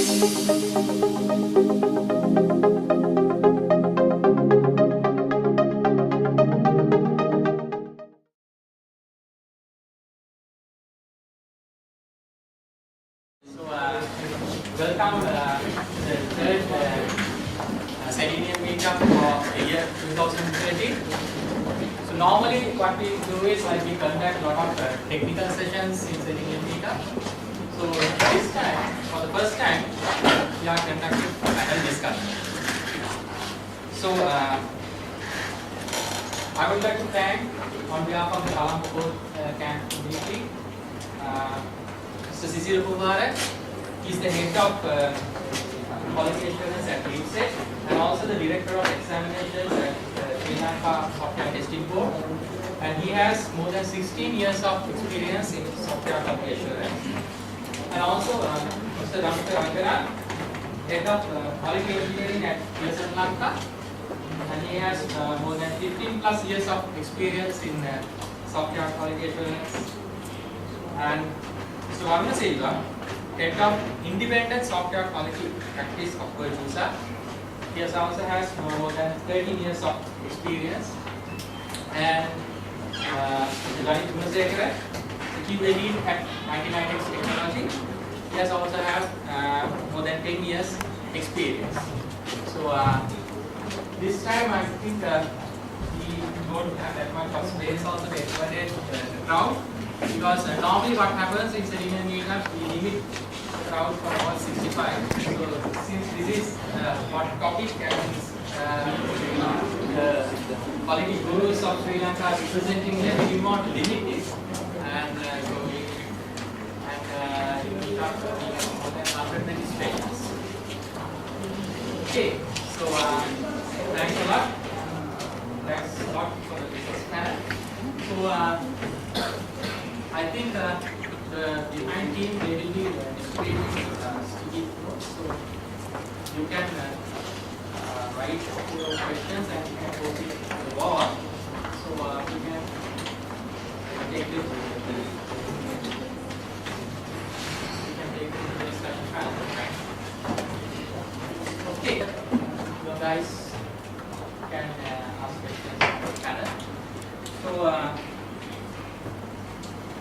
Welcome to the third Selenium meetup for the year 2013. So normally what we do is we conduct a lot of technical sessions in Selenium meetup. So this time, for the first time, we are conducting a panel discussion. So I would like to thank on behalf of the Colombo Code Camp community, Mr. Cecil Kumare. He is the head of quality assurance at LeapSet and also the director of examinations at Sri Lanka Software Testing Board. And he has more than 16 years of experience in software quality assurance. And also Mr. Ramsha Rangana, head of quality engineering at Sri Lanka. And he has more than 15 plus years of experience in software quality assurance. And Mr. Varma Silva, head of independent software quality practice of Virtusa. He also has more than 13 years of experience. And Mr. Ganit Gunasekara, the QA lead at 99x Technology. He has also have more than 10 years experience. So this time I think we don't have that much of space also to accommodate the crowd. Because normally what happens in Selenium meetup, we limit the crowd for about 65. So since this is hot topic and the quality gurus of Sri Lanka are representing them, we want to limit it. And so we have more than 100 registrations. Okay, so thanks a lot. Thanks a lot for this panel. So I think the behind team they will be distributing sticky notes, so you can write your questions and you can post it on the wall. So we can take it. We can take it to the discussion panel. Okay, you guys can ask questions on the panel. So.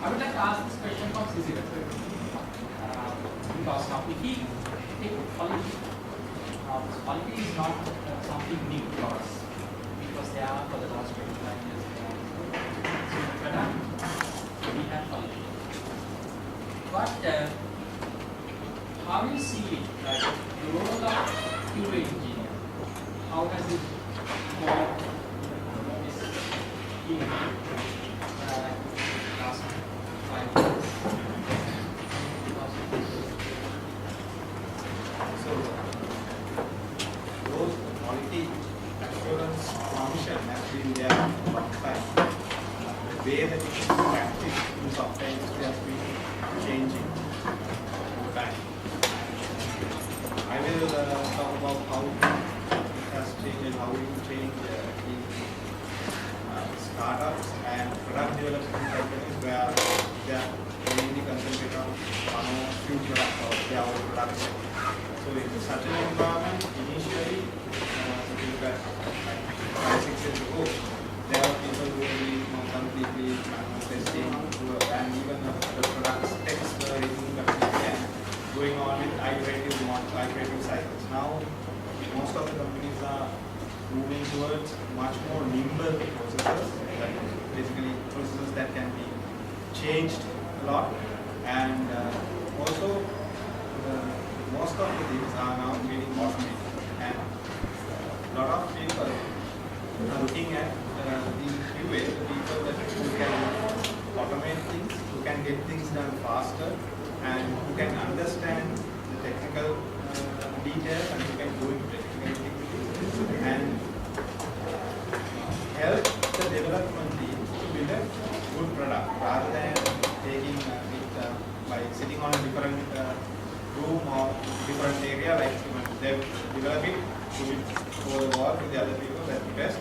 I would like to ask this question from Cecil. Because now if we take quality, quality is not something new for us because they are for the last 25 years. So we have quality. But how do you see it? Like the role of QA engineer? How does it evolve in last 5 years? So, those quality assurance function has been there for a long time. The way that it is practiced in software industry has been changing over time. I will talk about how it has changed and how it will change in startups and product development companies where they are mainly concentrated on one or few products or their own products. So in such an environment, initially, if you look at like 5-6 years ago, there were people who were doing completely manual testing, and even the product specs were incomplete and going on with iterative cycles. Now, most of the companies are moving towards much more nimble processes, like basically processes that can be changed a lot, and also most of the things are now getting automated, and a lot of people are looking at the QA, the people who can automate things, who can get things done faster, and who can understand the technical details and who can go into technical details and help the development team to build a good product rather than taking it by sitting on a different room or different area, like they develop it, put it over the wall with the other people that test.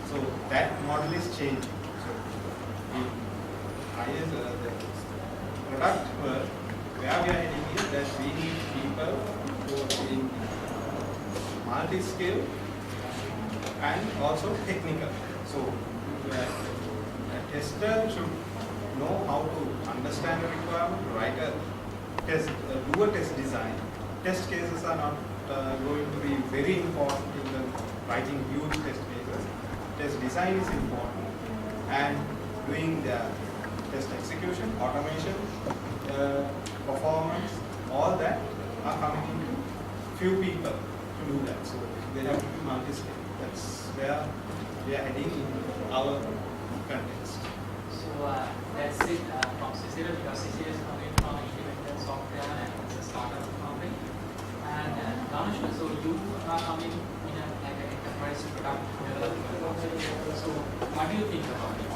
So that model is changing. So the product work, where we are heading is that we need people being multi-skill and also technical. So a tester should know how to understand the requirement, write a test, do a test design. Test cases are not going to be very important in the writing huge test cases. Test design is important, and doing the test execution, automation, performance, all that are coming into few people to do that. So they have to be multi-skill. That's where we are heading in our context. So that's it from Cicero, because Cicero is coming from independent software and it's a startup company. And Dhanush, so you are coming in like an enterprise product development. So what do you think about it?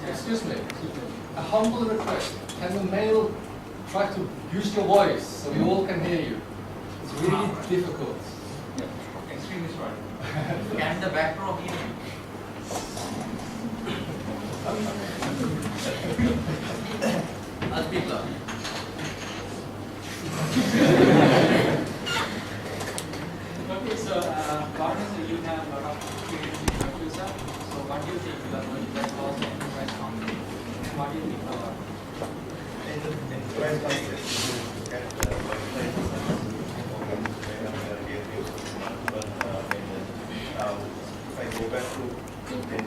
Excuse me, a humble request. Can the male try to use your voice so we all can hear you? It's really difficult. Extremely sorry. Can the back row hear you? I'll speak loud. Okay, so Gordon, you have a lot of experience in Yakuza. So what do you think? You are going to get lost in enterprise company. What do you think about it? Enterprise context, you get if I go back to 10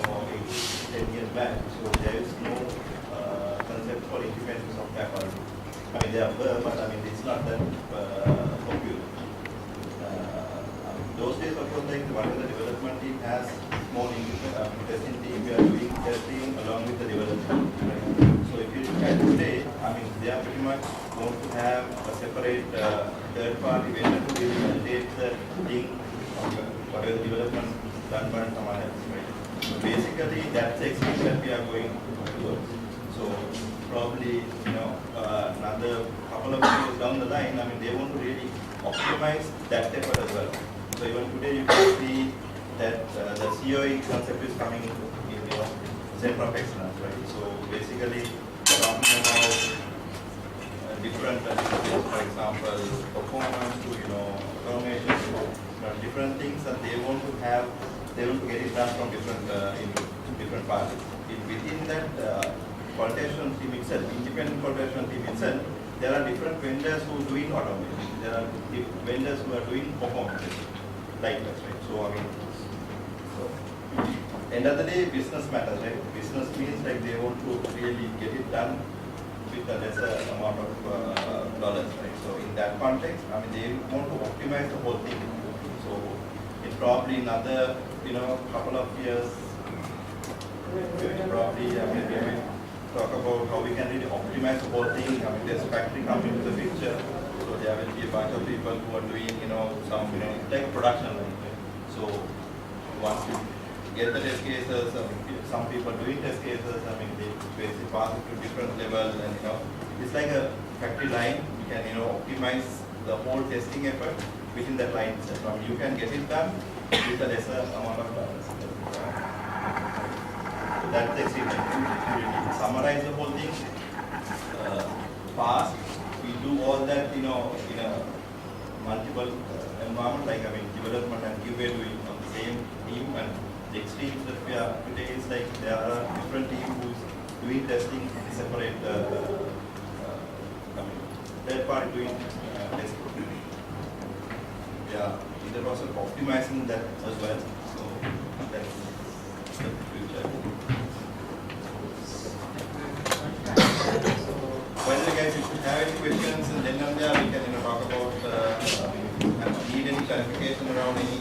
or 10 years back, so there is no concept for independent software quality. I mean, there are, but I mean, it's not that popular. Those days, of course, like whatever the development team has small testing team, we are doing testing along with the development. Right? So if you look at today, I mean, they are pretty much going to have a separate third-party vendor to really validate the thing, whatever the development done by someone else. Right? So basically, that's the experience that we are going towards. So probably, another couple of years down the line, I mean, they want to really optimize that effort as well. So even today, you can see that the COE concept is coming in, center of excellence, right? So basically, talking about different, for example, performance to, automation, different things that they want to have, they want to get it done from different parties. Within that qualification team itself, independent qualification team itself, there are different vendors who are doing automation. There are vendors who are doing performance, like that, right? So, I mean, end of the day, business matters, right? Business means like they want to really get it done with a lesser amount of dollars, right? So, in that context, I mean, they want to optimize the whole thing. So, in probably another, couple of years, probably, I mean, we will talk about how we can really optimize the whole thing. I mean, there's factory coming into the picture, so there will be a bunch of people who are doing, some, like production line. So once you get the test cases, some people doing test cases, I mean, they basically pass it to different levels, and it's like a factory line. You can, optimize the whole testing effort within that line itself. I mean, you can get it done with a lesser amount of dollars. That's the extreme. To summarize the whole thing, fast, we do all that, in a multiple environment, like, I mean, development and QA doing on the same team, and the extremes that we are today is like there are different teams who's doing testing in separate, third party doing testing. Yeah, in the process of optimizing that as well. So that's the future. By the way, guys, if you have any questions, and then on there we can talk about need any clarification around any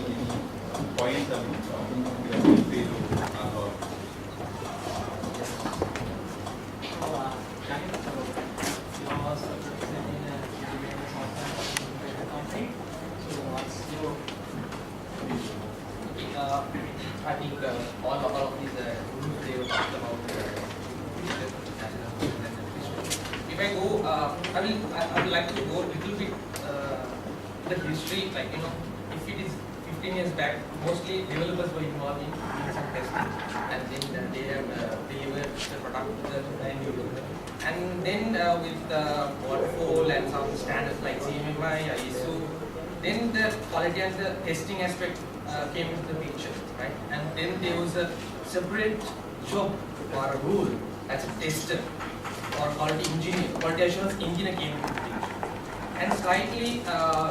points. Feel free to answer. I think all of these rules they were talked about. If I go, I would like to go a little bit the history, like if it is 15 years back, mostly developers were involved in some testing, and then they have delivered the product to the end user. And then with the waterfall and some standards like CMMI, ISO, then the quality and the testing aspect came into the picture, right? And then there was a separate job or a role as a tester or quality engineer, quality assurance engineer came into the picture. And slightly,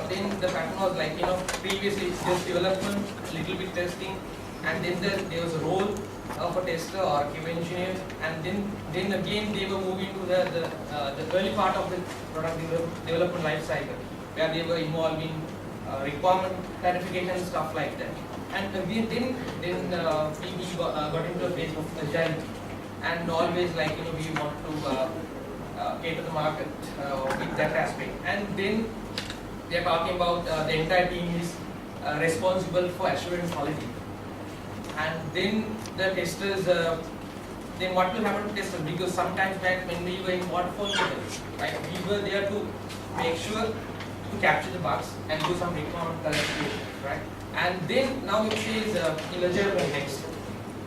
then the pattern was like, previously just development, little bit testing, and then there was a role of a tester or a QA engineer, and then again they were moving to the early part of the product development life cycle, where they were involved in requirement clarification, stuff like that. And again, then we got into a phase of agile, and always like we want to cater the market with that aspect. And then they are talking about the entire team is responsible for assuring quality. And then the testers, then what will happen to testers? Because sometimes back when we were in waterfall model, right, we were there to make sure to capture the bugs and do some requirement clarification, right? And then now it says in agile context,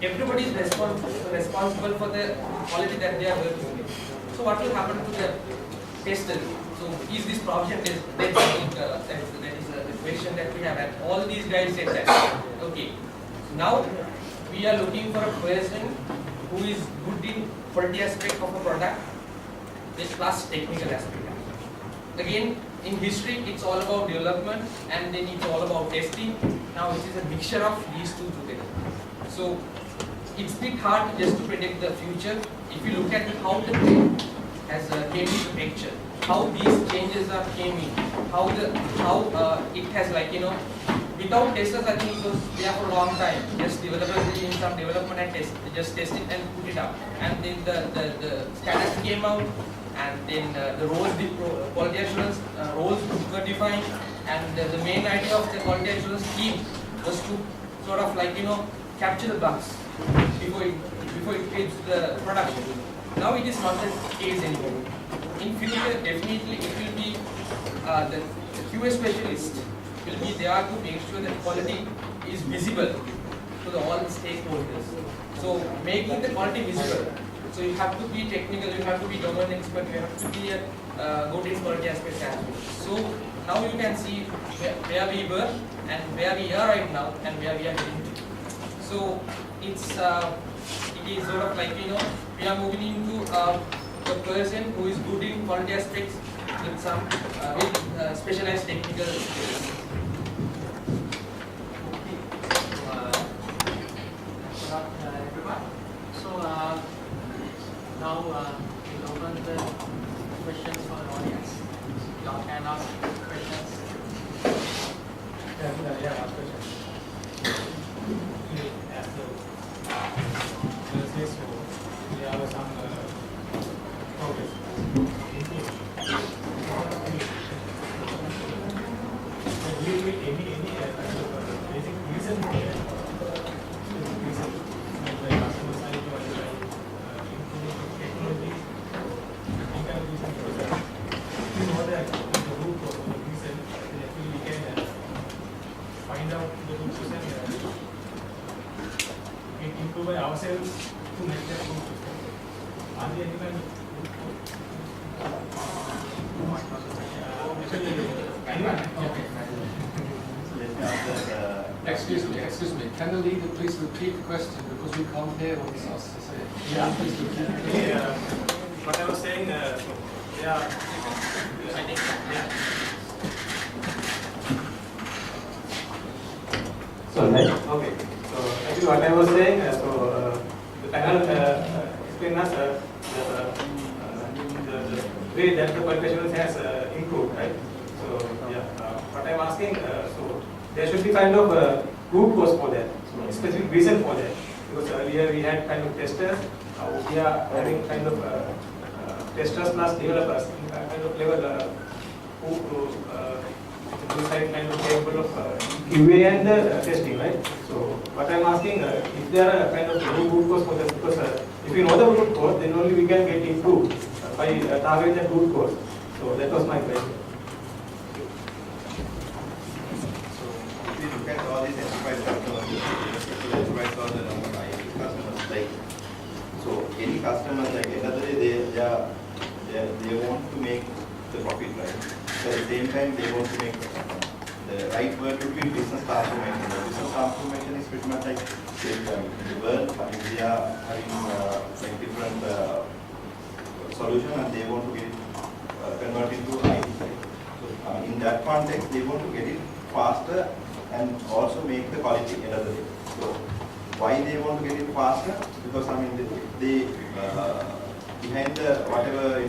everybody is responsible for the quality that they are working with. So what will happen to the testers? So is this provision test? That is the question that we have, and all these guys said that. Okay, now we are looking for a person who is good in quality aspect of a product, with plus technical aspect. Again, in history, it's all about development, and then it's all about testing. Now it is a mixture of these two together. So it's a bit hard just to predict the future. If you look at how the trend has came into the picture, how these changes are came in, how it has without testers, I think it was there for a long time. Just developers doing some development and just test it and put it up. And then the standards came out, and then the roles, the quality assurance roles were defined, and the main idea of the quality assurance team was to sort of like, you know, capture the bugs before it hits the production. Now it is not the case anymore. In future, definitely it will be the QA specialist will be there to make sure that quality is visible to all the stakeholders. So making the quality visible. So you have to be technical, you have to be domain expert, you have to be a good in quality aspects as well. So now you can see where we were and where we are right now and where we are heading to. So it is sort of like, you know, we are moving into a person who is good in quality aspects with some specialized technical skills. Everyone. So now we'll open the questions for the audience. Y'all can ask questions. Yeah, ask questions. As the so we have some progress. Will be any basic reason for that? Reason, like customer side or improving technology, any kind of reason for that. We know that the root cause of the reason, actually we can find out the root cause and improve by ourselves to make that root system. Are there any kind of root Excuse me. Can the leader please repeat the question because we can't hear what he's asked to say? Yeah. Please repeat. What I was saying, so yeah, I think, yeah. So, okay. So, actually, what I was saying, the panel explained us the way that the qualification has improved, right? So, yeah, what I'm asking, so there should be kind of a root cause for that, so a specific reason for that. Because earlier we had kind of testers, we are having kind of testers plus developers in kind of level who decide kind of capable of QA and testing, right? So what I'm asking, if there are kind of root cause for that, because if we know the root cause, then only we can get improved by targeting that root cause. So that was my question. So if you look at all these enterprise customers, enterprise or the normal IT customers, like, so any customers, like end of the day, they want to make the profit, right? So at the same time, they want to make the right word would be business transformation. The business transformation is pretty much like the world. I mean, we are having like different solution, and they want to get it converted into IT. So in that context, they want to get it faster and also make the quality end of the day. So why they want to get it faster? Because I mean, they behind the whatever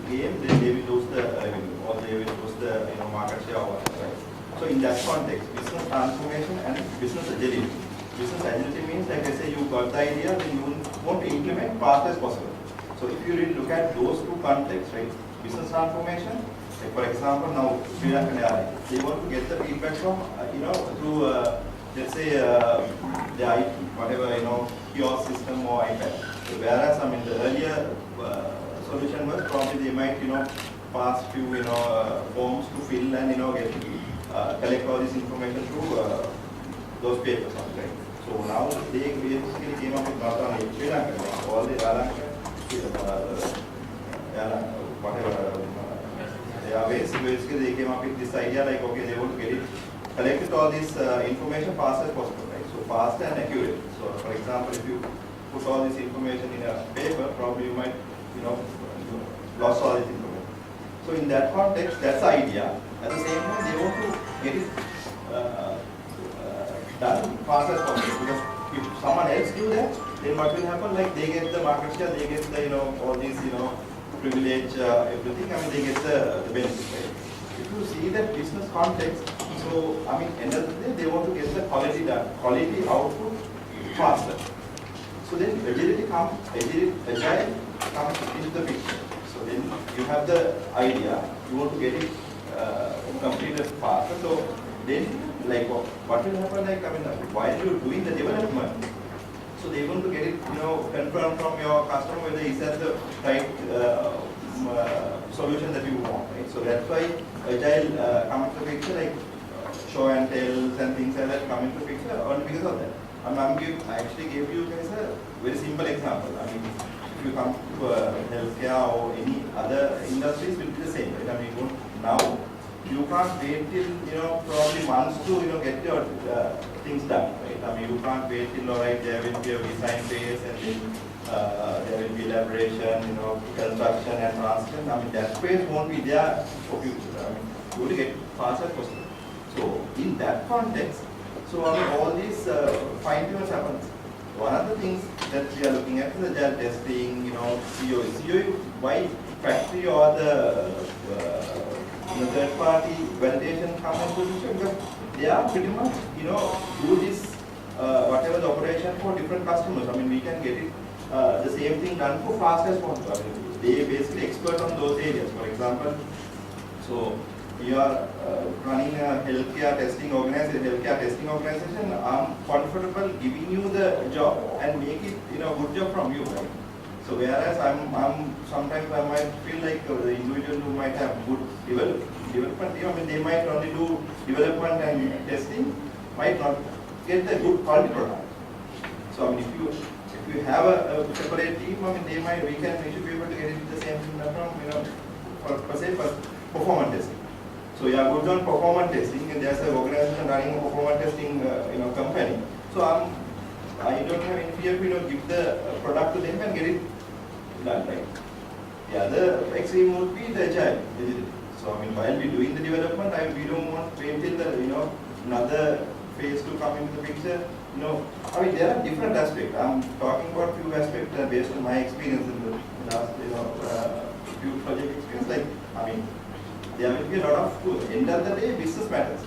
game, they will lose the revenue or they will lose the market share or whatever. Right? So in that context, business transformation and business agility. Business agility means, like I say, you got the idea, then you want to implement fast as possible. So if you really look at those two contexts, right? Business transformation, like for example, now Sri Lankan Airlines, they want to get the feedback from through let's say the IT, whatever kiosk system or iPad. So whereas I mean the earlier solution was probably they might pass few forms to fill and get collect all this information through those papers, right? So now they basically came up with not only Sri Lanka, like all the airways, basically they came up with this idea like, okay, they want to get it, collected all this information fast as possible, right? So fast and accurate. So for example, if you put all this information in a paper, probably you might, lost all this information. So in that context, that's the idea. At the same time, they want to get it done fast as possible, because if someone else do that, then what will happen? Like they get the market share, they get the all these privilege, everything. I mean they get the benefit, right? If you see that business context, So, I mean, end of the day, they want to get the quality done, quality output faster. So then agile comes into the picture. So then you have the idea, you want to get it completed faster. So then, like, what will happen? Like, I mean, while you're doing the development, so they want to get it, confirmed from your customer whether is that the right solution that you want, right? So that's why agile comes into the picture, like show and tells and things like that come into the picture only because of that. I actually gave you guys a very simple example. I mean, if you come to healthcare or any other industries, will be the same, right? I mean, now you can't wait till probably months to get your things done, right? I mean, you can't wait till alright there will be a design phase and then there will be elaboration, construction and transition. I mean, that phase won't be there for future. I mean, you want to get faster possible. So in that context, so I mean, all these fine-tuners happens. One of the things that we are looking at is agile testing, COE. COE, why factory or the third-party validation come into the picture? Because they are pretty much, do this whatever the operation for different customers. I mean, we can get it the same thing done for fast as possible. I mean, they basically expert on those areas. For example, so we are running a healthcare testing organization. I'm comfortable giving you the job and make it good job from you, right? So whereas I'm sometimes I might feel like the individual who might have good development team, I mean, they might only do development and testing, might not get the good quality product. So I mean, if you have a separate team, I mean, we should be able to get it the same thing from for performance testing. So you are good on performance testing, and there's an organization running a performance testing company. So I don't have any fear to give the product to them and get it done, right? The other extreme would be the agile. So I mean, while we're doing the development, we don't want to wait till the another phase to come into the picture. I mean, there are different aspects. I'm talking about few aspects based on my experience in the last few project experience. Like, I mean, there will be a lot of, end of the day, business matters.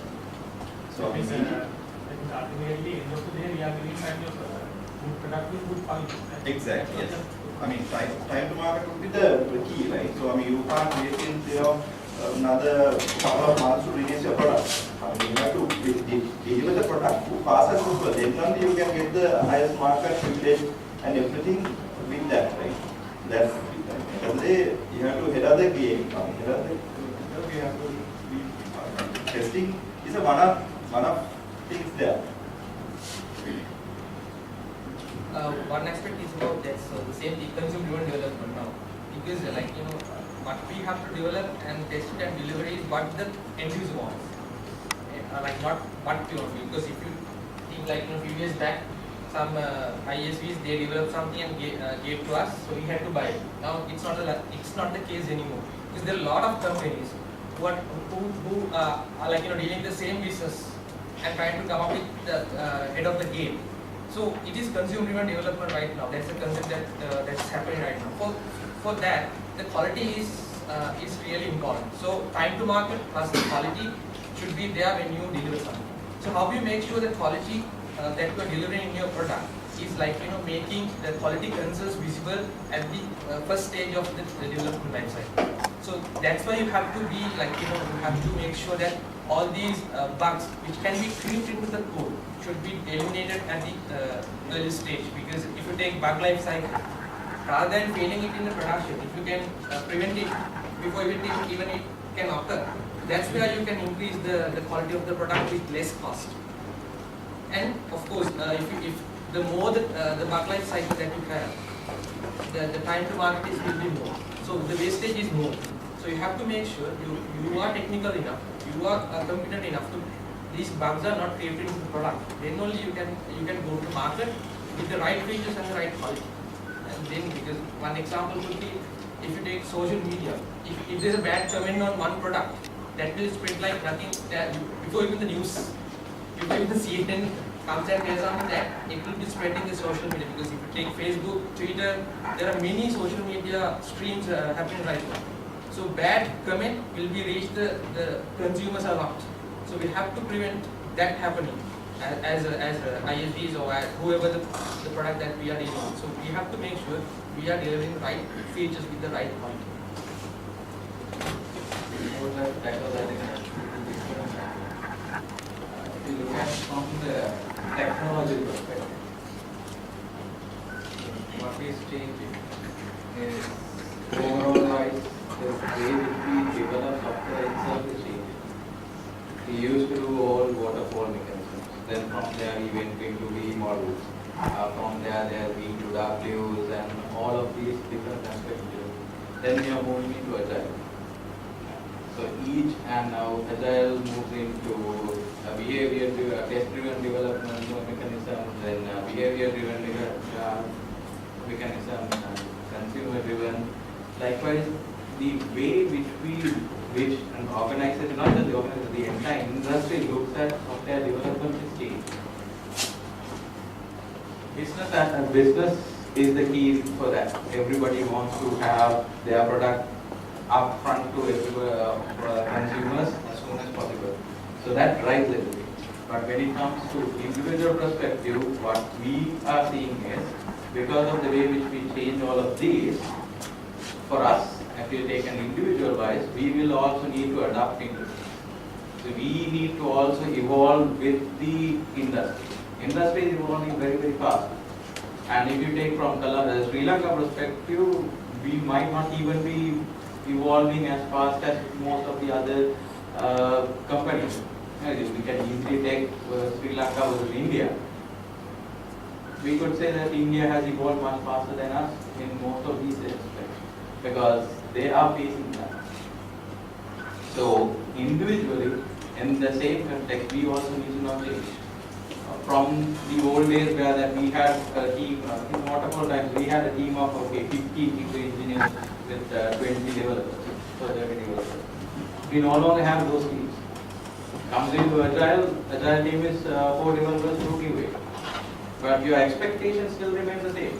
So, I mean, ultimately, end of the day, we are giving kind of good product with good quality. Exactly, yes. I mean, time to market would be the key, right? So, I mean, you can't wait till, another couple of months to release your product. I mean, you have to deliver the product fast as possible. Then only you can get the highest market, privilege, and everything with that, right? That's the day you have to head of the game. We have to be testing is a one of things there. One aspect is about that, so the same thing, consumer-driven development now, because what we have to develop and test it and deliver is what the end user wants, like not what we want. Because if you think like a few years back, some ISVs they developed something and gave to us, so we had to buy it. Now it's not the case anymore, because there are a lot of companies who are like dealing the same business and trying to come up with the head of the game. So it is consumer-driven development right now. That's the concept that's happening right now. For that, the quality is really important. So time to market plus the quality should be there when you deliver something. So how do you make sure the quality that you are delivering in your product is like making the quality concerns visible at the first stage of the development life cycle. So that's why you have to be like you have to make sure that all these bugs which can be creeped into the code should be eliminated at the early stage. Because if you take bug life cycle, rather than failing it in the production, if you can prevent it before even it can occur, that's where you can increase the quality of the product with less cost. And of course, if the more the bug life cycle that you have, the time to market will be more. So the wastage is more. So you have to make sure you are technical enough, you are competent enough to these bugs are not created into the product. Then only you can go to market with the right features and the right quality. And then, because one example would be if you take social media, if there's a bad comment on one product, that will spread like nothing. Before even the news, before even the CNN comes and tells on that, it will be spreading the social media. Because if you take Facebook, Twitter, there are many social media streams happening right now. So bad comment will be reached the consumers a lot. So we have to prevent that happening as ISVs or as whoever the product that we are dealing with. So we have to make sure we are delivering the right features with the right quality. That was, I think, if you look at from the technology perspective, what is changing is overall wise, the way which we develop software itself is changing. We used to do all waterfall mechanisms. Then from there we went into V models. From there we do Ws and all of these different aspects. Then we are moving into Agile. So each and now Agile moves into a test-driven development mechanism, then behavior-driven mechanism, consumer-driven. Likewise, the way which an organization, not just the organization, the entire industry looks at software development is changing. Business is the key for that. Everybody wants to have their product up front to consumers as soon as possible. So that drives everything. But when it comes to individual perspective, what we are seeing is, because of the way which we change all of these, for us, if you take an individual wise, we will also need to adapt into it. So we need to also evolve with the industry. Industry is evolving very, very fast. And if you take from Sri Lanka perspective, we might not even be evolving as fast as most of the other companies. We can easily take Sri Lanka versus India. We could say that India has evolved much faster than us in most of these aspects because they are facing that. So individually, in the same context, we also need to now change. From the old days where that we had a team, in waterfall times, we had a team of 50 people engineers with 20 developers, so 30 developers. We no longer have those teams. Comes into Agile team is 4 developers, 2 QA. But your expectation still remains the same.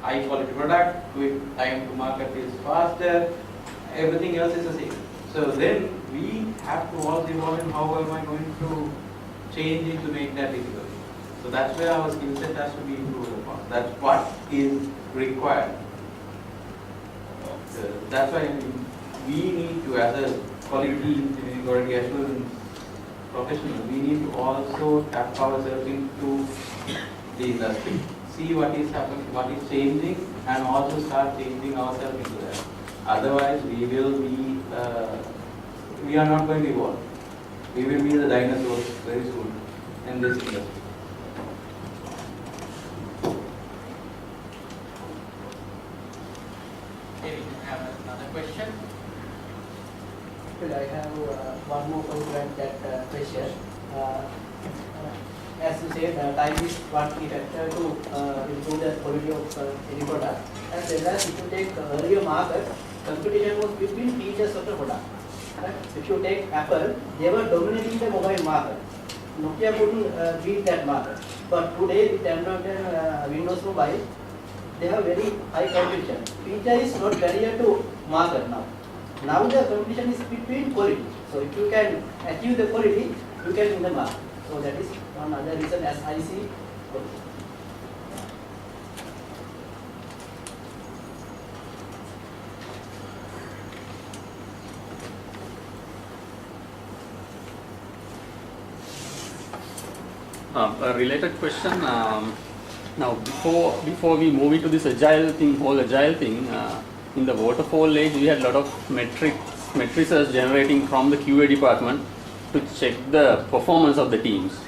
High quality product, quick time to market is faster, everything else is the same. So then we have to also evolve in how am I going to change it to make that difficult. So that's where our skill set has to be improved upon. That's what is required. That's why we need to, as a quality engineering or assurance professional, we need to also tap ourselves into the industry, see what is happening, what is changing, and also start changing ourselves into that. Otherwise, we will be, we are not going to evolve. We will be the dinosaurs very soon in this industry. Okay, we have another question. I have one more point to add that question. As you said, time is one key factor to improve the quality of any product. As well as if you take earlier market, competition was between features of the product. Right? If you take Apple, they were dominating the mobile market. Nokia couldn't beat that market. But today with Android and Windows Mobile, they have very high competition. Feature is not barrier to market now. Now the competition is between quality. So if you can achieve the quality, you can win the market. So that is one other reason as I see. A related question. Now, before we move into this agile thing, in the waterfall age, we had a lot of matrices generating from the QA department to check the performance of the teams.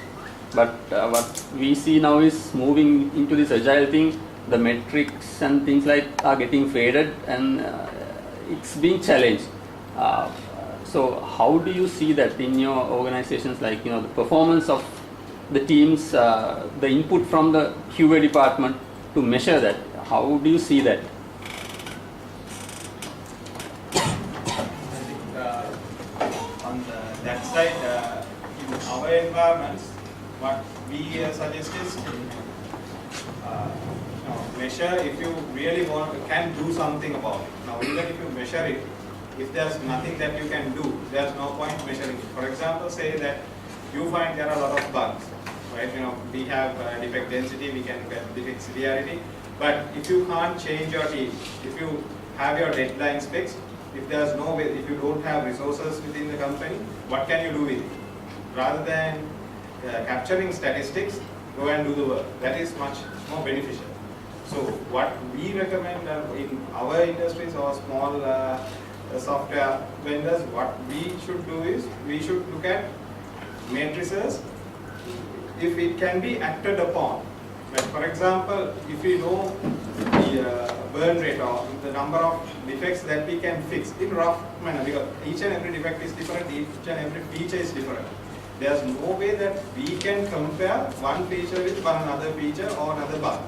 But what we see now is moving into this agile thing, the metrics and things like are getting faded and it's being challenged. So how do you see that in your organizations, like, the performance of the teams, the input from the QA department to measure that? How do you see that? On that side, in our environments, what we suggest is measure if you really can do something about it. Now, even if you measure it, if there's nothing that you can do, there's no point measuring it. For example, say that you find there are a lot of bugs, right? We have defect density, we can get defect severity, but if you can't change your team, if you have your deadlines fixed, if there's no way, if you don't have resources within the company, what can you do with it? Rather than capturing statistics, go and do the work. That is much more beneficial. So what we recommend in our industries or small software vendors, what we should do is, we should look at matrices if it can be acted upon. Like for example, if we know the burn rate or the number of defects that we can fix in rough manner, because each and every defect is different, each and every feature is different. There's no way that we can compare one feature with one another feature or another bug.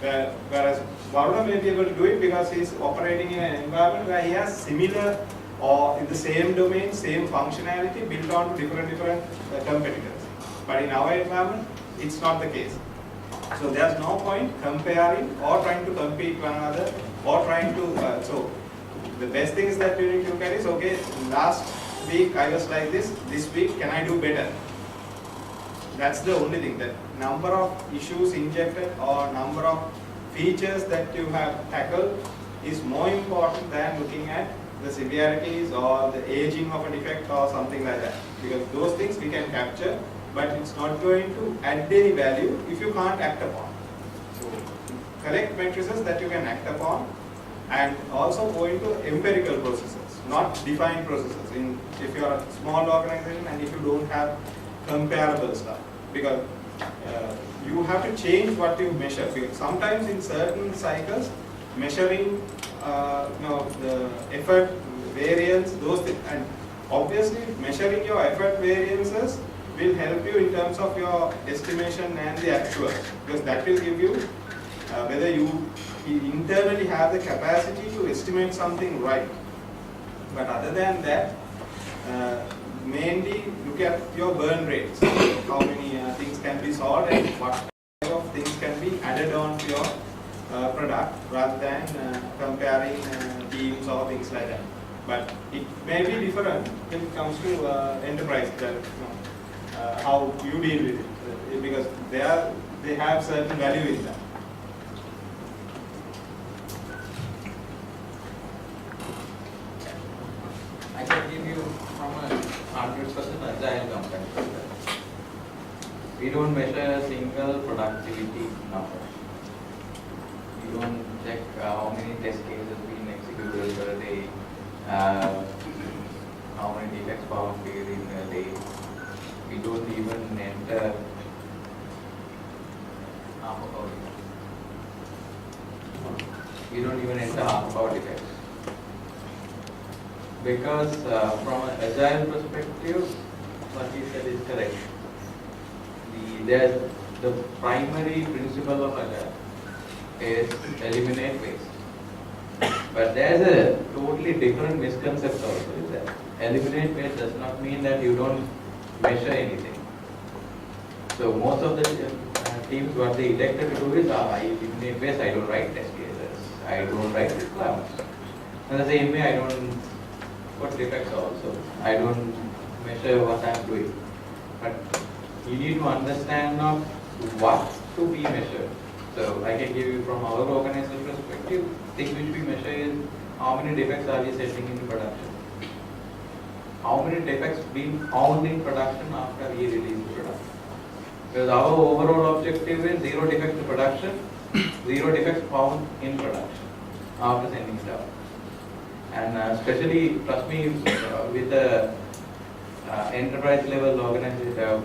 Whereas Varuna may be able to do it because he's operating in an environment where he has similar or in the same domain, same functionality built on different competitors. But in our environment, it's not the case. So there's no point comparing or trying to compete one another or trying to, so the best thing is that we need to look at is, okay, last week I was like this week can I do better? That's the only thing, that number of issues injected or number of features that you have tackled is more important than looking at the severities or the aging of a defect or something like that. Because those things we can capture, but it's not going to add any value if you can't act upon. So collect matrices that you can act upon, and also go into empirical processes, not defined processes. If you are a small organization and if you don't have comparable stuff, because you have to change what you measure. Because sometimes in certain cycles, measuring the effort variance, those things, and obviously measuring your effort variances will help you in terms of your estimation and the actual, because that will give you whether you internally have the capacity to estimate something right. But other than that, mainly look at your burn rates, how many things can be solved and what type of things can be added on to your product, rather than comparing teams or things like that. But it may be different when it comes to enterprise, how you deal with it, because they have certain value in that. I can give you from a 100% agile company. We don't measure a single productivity number. We don't check how many test cases being executed per day, how many defects found during a day. We don't even enter half of our defects. We don't even enter half of our defects. Because from an agile perspective, what he said is correct. The primary principle of agile is eliminate waste. But there's a totally different misconception also, is that eliminate waste does not mean that you don't measure anything. So most of the teams, what they elected to do is, I eliminate waste, I don't write test cases, I don't write requirements. And the same way, I don't put defects also. I don't measure what I'm doing. But you need to understand of what to be measured. So I can give you from our organizational perspective, things which we measure is how many defects are we setting into production. How many defects being found in production after we release the product. Because our overall objective is 0 defects to production, 0 defects found in production after sending it out. And especially, trust me, with the enterprise level organization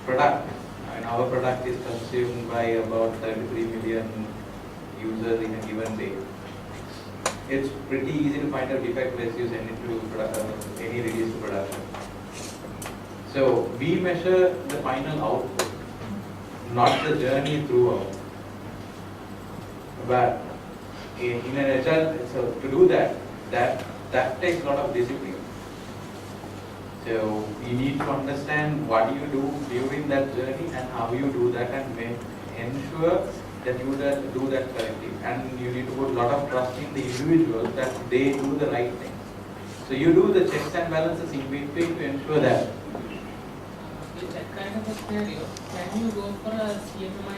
product, and our product is consumed by about 33 million users in a given day. It's pretty easy to find a defect less you send it to any release to production. So we measure the final output, not the journey throughout. But in an agile, so to do that takes a lot of discipline. So you need to understand what you do during that journey and how you do that, and ensure that you do that correctly. And you need to put a lot of trust in the individuals that they do the right thing. So you do the checks and balances in between to ensure that. With that kind of a scenario, can you go for a CMMI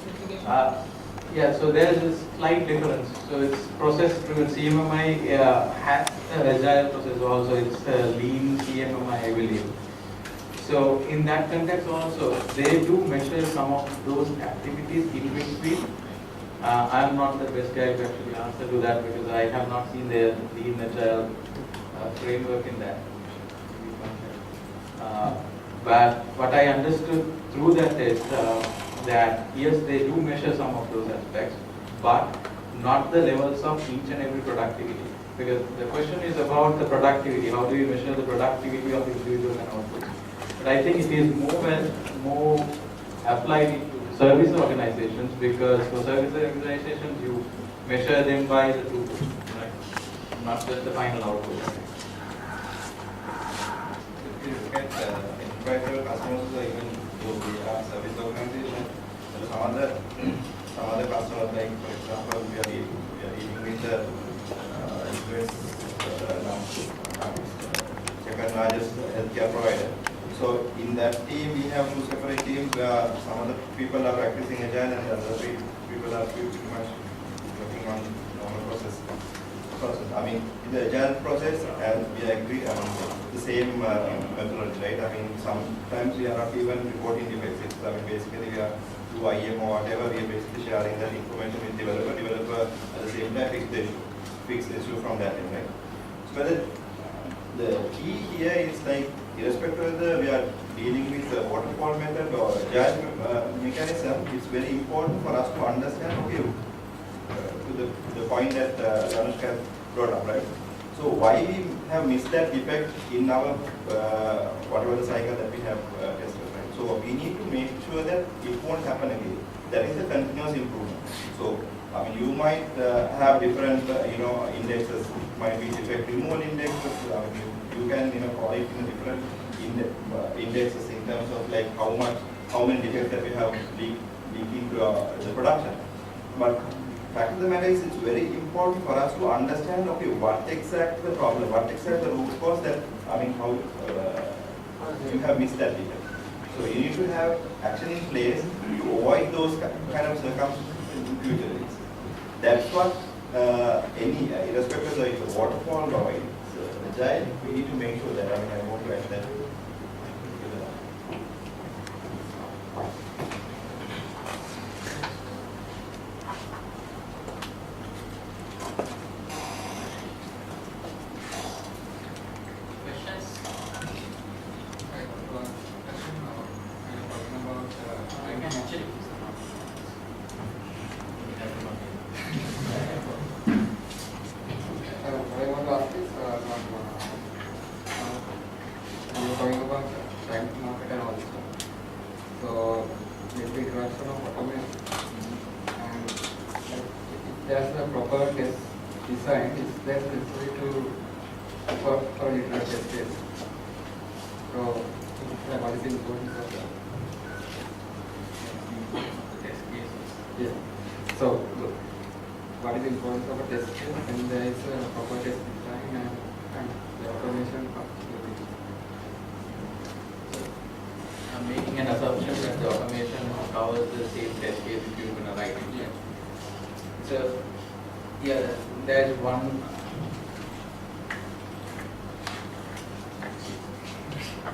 certification? Yeah, so there is a slight difference. So it's process driven. CMMI has agile process also. It's lean CMMI, I believe. So in that context also, they do measure some of those activities in between. I am not the best guy to actually answer to that because I have not seen the lean agile framework in that. But what I understood through that is that yes, they do measure some of those aspects, but not the levels of each and every productivity. Because the question is about the productivity. How do you measure the productivity of individuals and outputs? But I think it is more applied to service organizations, because for service organizations you measure them by the throughput, right? Not just the final output. If you look at enterprise customers, even though we are service organization, there are some other customers, like for example, we are dealing with the US second largest healthcare provider. So in that team, we have two separate teams where some of the people are practicing agile and the other people are pretty much working on normal process. I mean, in the agile process, and we agree on the same methodology, right? I mean, sometimes we are not even reporting defects. I mean, basically we are do IM or whatever, we are basically sharing that information with developer. Developer at the same time fix the issue from that end, right? So the key here is like, irrespective of whether we are dealing with the waterfall method or agile mechanism, it's very important for us to understand, okay, to the point that Anushka brought up, right? So why we have missed that defect in our whatever the cycle that we have tested, right? So we need to make sure that it won't happen again. That is a continuous improvement. So I mean, you might have different indexes. It might be defect removal indexes. I mean, you can call it in different indexes in terms of like how many defects that we have leaking to the production. But fact of the matter is, it's very important for us to understand, okay, what exactly the problem, what exactly the root cause that, I mean, how you have missed that defect. So you need to have action in place to avoid those kind of circumstances in the future. That's what irrespective of it's a waterfall or it's agile, we need to make sure that, I mean, I want to add that.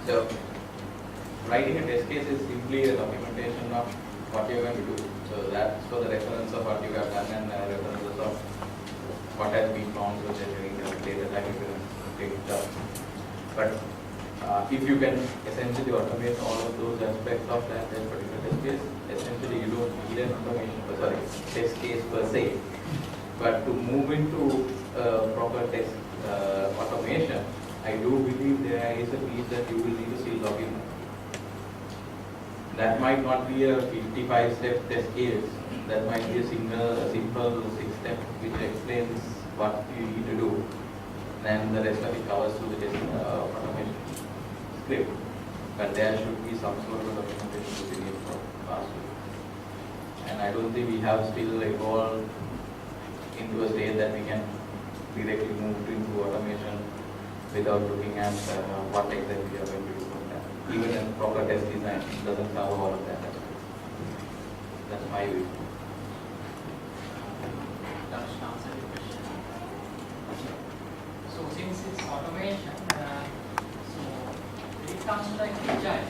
So, writing a test case is simply a documentation of what you're going to do. So that's for the reference of what you have done and references of what has been found so that you can data type you can take it up. But if you can essentially automate all of those aspects of that particular test case, essentially you don't need an test case per se. But to move into proper test automation, I do believe there is a piece that you will need to still document. That might not be a 55-step test case. That might be a simple 6-step which explains what you need to do. And the rest of it covers through the test automation script. But there should be some sort of documentation to be made for fast. And I don't think we have still evolved into a state that we can directly moved into automation without looking at what exactly you are going to do from that. Even in proper test design doesn't cover all of that. That's my view. Darshan answered your question. So since it's automation, so when it comes to like agile,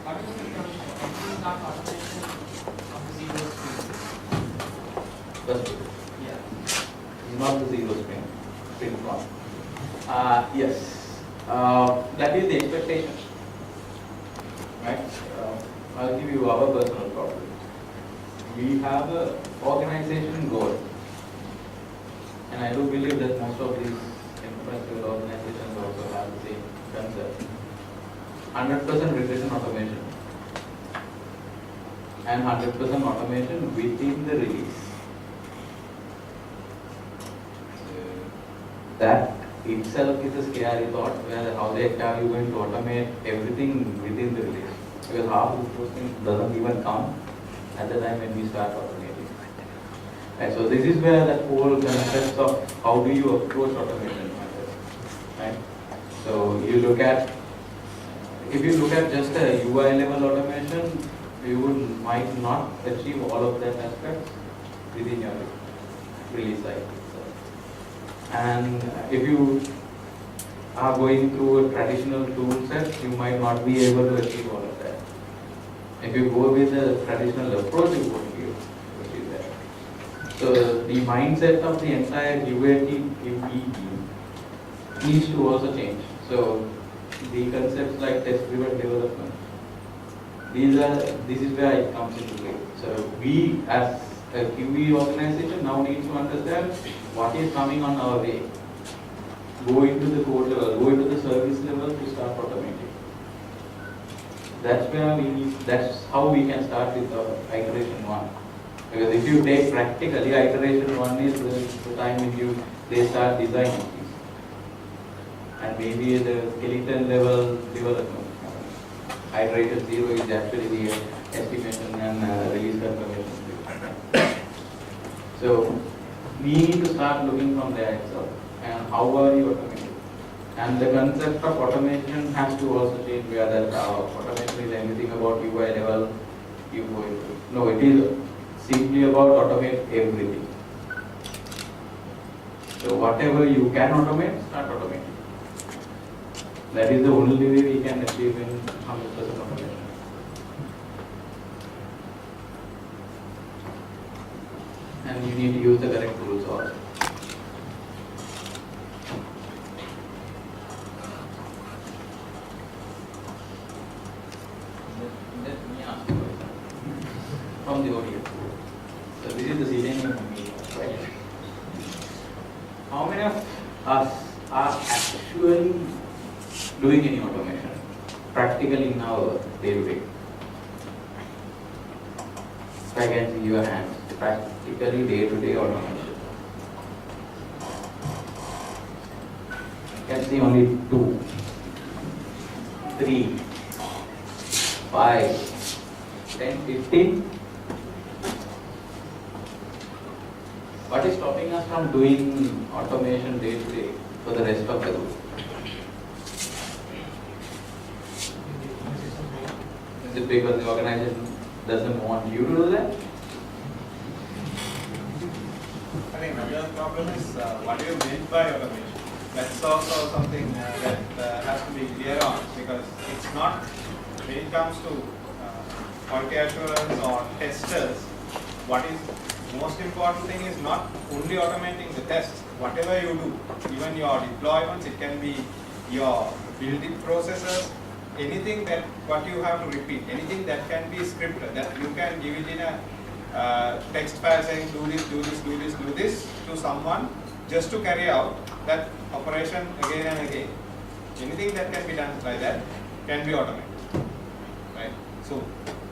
what is the difference? Can you start automation of the zero sprint? First, Yeah. it's not the zero sprint one. Yes, that is the expectation, right? I'll give you our personal problem. We have a organization goal, and I do believe that most of these enterprise organizations also have the same concept. 100% regression automation and 100% automation within the release. That itself is a scary thought, where how the heck are you going to automate everything within the release? Because half of those things doesn't even come at the time when we start automating. Right, so this is where that whole concept of how do you approach automation matters. Right? So you look at, if you look at just a UI level automation, you might not achieve all of that aspects within your release cycle. And if you are going through a traditional tool set, you might not be able to achieve all of that. If you go with a traditional approach, you won't be able to achieve that. So the mindset of the entire UAT team needs to also change. So the concepts like test-driven development, this is where it comes into play. So we as a QE organization now need to understand what is coming on our way. Go into the code level, go into the service level to start automating. That's how we can start with iteration 1. Because if you take practically, iteration 1 is the time when they start designing things. And maybe the skeleton level development. Iteration 0 is actually the estimation and release confirmation. So we need to start looking from there itself. And how are you automating? And the concept of automation has to also change, where that automation is anything about UI level you go into. No, it is simply about automate everything. So whatever you can automate, start automating. That is the only way we can achieve in 100% automation. And you need to use the correct tools also. Let me ask you a question from the audience. So this is the Selenium meeting, right? How many of us are actually doing any automation practically in our day-to-day? If I can see your hands, practically day-to-day automation. I can see only 2, 3, 5, 10, 15. What is stopping us from doing automation day-to-day for the rest of the group? Is it because the organization doesn't want you to do that? I think another problem is what you meant by automation. That's also something that has to be clear on, because it's not, when it comes to quality assurance or testers, what is most important thing is not only automating the tests. Whatever you do, even your deployments, it can be your building processes, anything that what you have to repeat, anything that can be scripted, that you can give it in a text file saying do this, do this, do this, do this to someone just to carry out that operation again and again. Anything that can be done like that can be automated, right? So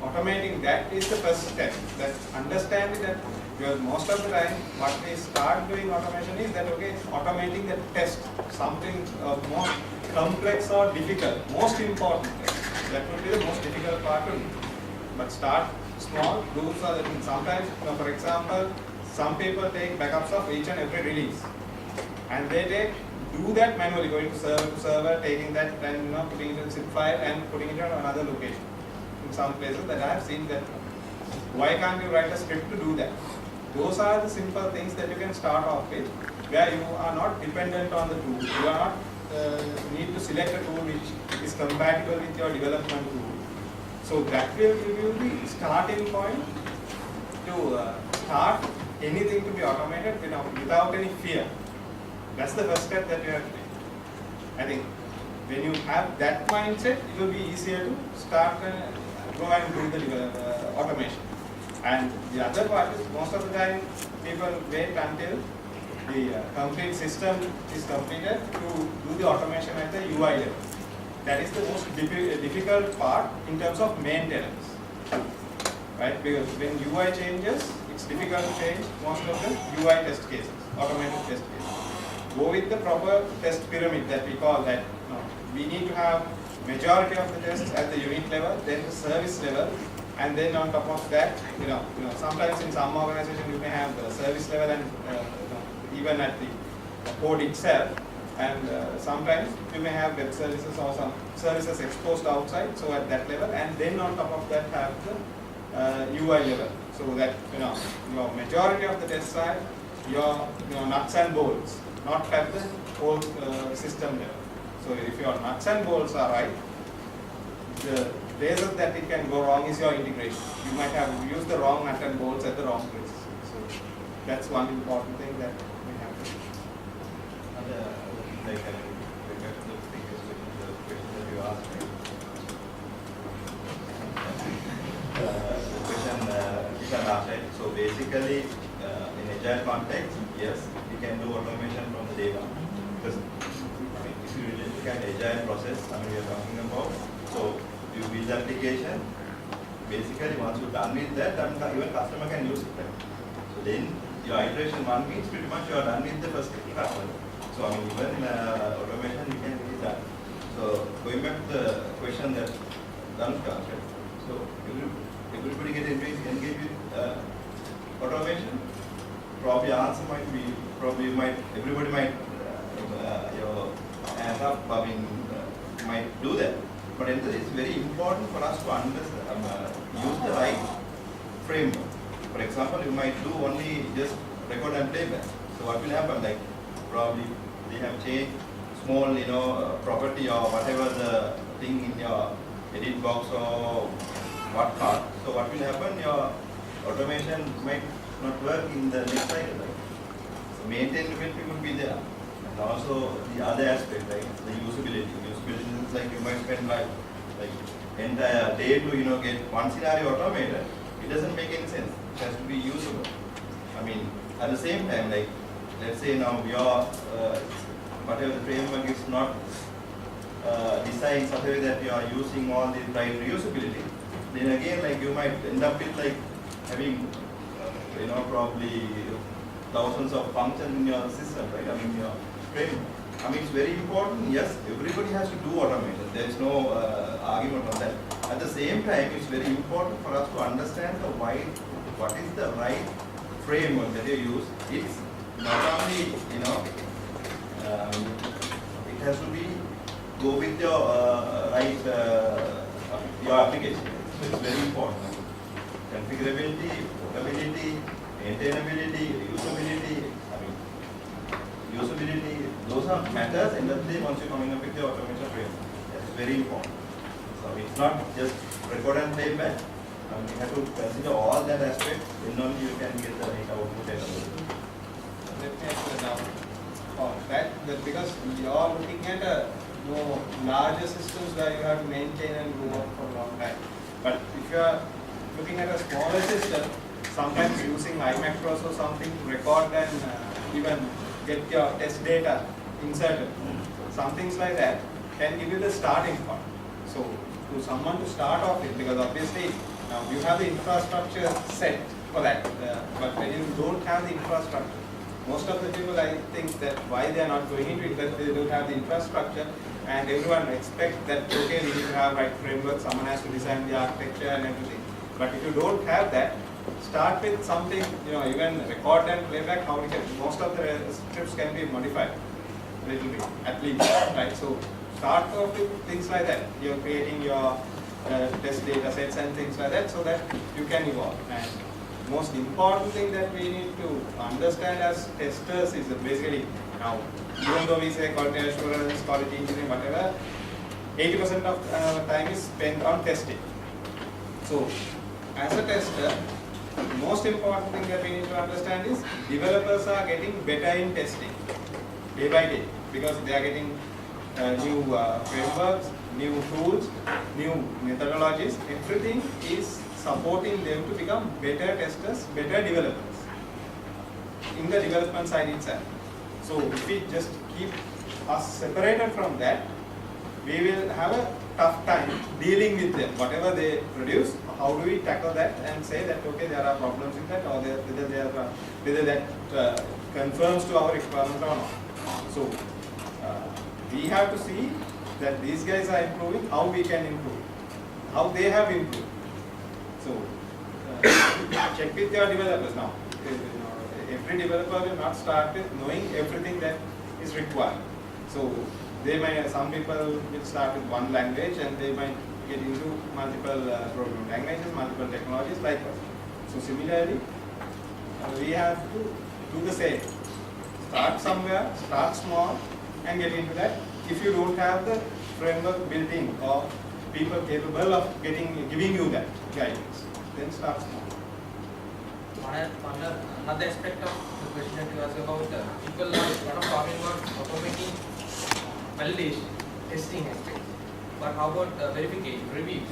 automating that is the first step. That understanding that, because most of the time what we start doing automation is that, okay, automating the test, something more complex or difficult, most important test. That would be the most difficult part to do. But start small, do sometimes, for example, some people take backups of each and every release. and they do that manually, going to server, taking that and putting it in a zip file and putting it on another location. In some places that I have seen that. Why can't you write a script to do that? Those are the simple things that you can start off with, where you are not dependent on the tool. You are not need to select a tool which is compatible with your development tool. So that will give you the starting point to start anything to be automated without any fear. That's the first step that you have to take. I think when you have that mindset, it will be easier to start go and do the automation. And the other part is, most of the time people wait until the complete system is completed to do the automation at the UI level. That is the most difficult part in terms of maintenance, right? Because when UI changes, it's difficult to change most of the UI test cases, automated test cases. Go with the proper test pyramid that we call that. We need to have majority of the tests at the unit level, then the service level, and then on top of that, sometimes in some organizations you may have the service level and even at the code itself, and sometimes you may have web services or some services exposed outside, so at that level, and then on top of that have the UI level, so that your majority of the tests are your nuts and bolts, not at the whole system level. So if your nuts and bolts are right, the places that it can go wrong is your integration. You might have used the wrong nut and bolts at the wrong place. So that's one important thing that we have to do. Like, regard to the previous question that you asked, right? The question Kishan asked, right? So basically, in agile context, yes, we can do automation from the day one. Because if you really look at agile process, we are talking about, so you build the application. Basically, once you're done with that, even customer can use it. Right? So then your iteration one means pretty much you are done with the first customer. So even automation you can do that. So going back to the question that Dhanushka asked, right? So everybody get engaged with automation. Probably answer might be everybody might hand up. Might do that. But it's very important for us to understand, use the right framework. For example, you might do only just record and playback. So what will happen? Like probably they have changed small, property or whatever the thing in your edit box or what part. So what will happen? Your automation might not work in the next cycle. Right? So maintainability would be there. And also the other aspect, like the usability. Usability is like you might spend like entire day to get one scenario automated. It doesn't make any sense. It has to be usable. At the same time, like let's say now your whatever the framework is not designed such a way that you are using all the right reusability, then again like you might end up with like having probably thousands of functions in your system, right? Your framework. It's very important. Yes, everybody has to do automation. There is no argument on that. At the same time, it's very important for us to understand what is the right framework that you use. It's not only it has to be go with your right your application. So it's very important. Configurability, portability, maintainability, reusability. Usability, those are matters in the day once you're coming up with the automation framework. That's very important. So it's not just record and play back. You have to consider all that aspect, then only you can get the right output and all. Let me answer now. That because you are looking at larger systems where you have to maintain and go on for a long time. But if you are looking at a smaller system, sometimes using iMacros or something to record and even get your test data inserted. Some things like that can give you the starting point. So to someone to start off with, because obviously now you have the infrastructure set for that, but when you don't have the infrastructure, most of the people I think that why they are not going into it, that they don't have the infrastructure, and everyone expects that okay, we need to have right framework, someone has to design the architecture and everything. But if you don't have that, start with something, even record and playback, how we can, most of the scripts can be modified a little bit, at least, right? So start off with things like that. You're creating your test data sets and things like that so that you can evolve. And most important thing that we need to understand as testers is basically, now, even though we say quality assurance, quality engineering, whatever, 80% of time is spent on testing. So, as a tester, the most important thing that we need to understand is developers are getting better in testing day by day because they are getting new frameworks, new tools, new methodologies. Everything is supporting them to become better testers, better developers in the development side itself. So if we just keep us separated from that, we will have a tough time dealing with them. Whatever they produce, how do we tackle that and say that okay, there are problems in that, or whether that conforms to our requirement or not. So we have to see that these guys are improving, how we can improve, how they have improved. So check with your developers now. Every developer will not start with knowing everything that is required. So some people will start with one language and they might get into multiple programming languages, multiple technologies like us. So similarly, we have to do the same. Start somewhere, start small and get into that. If you don't have the framework built in or people capable of giving you that guidance, then start small. Another aspect of the question that you asked about, people are talking about automating validation, testing aspect. But how about verification, reviews?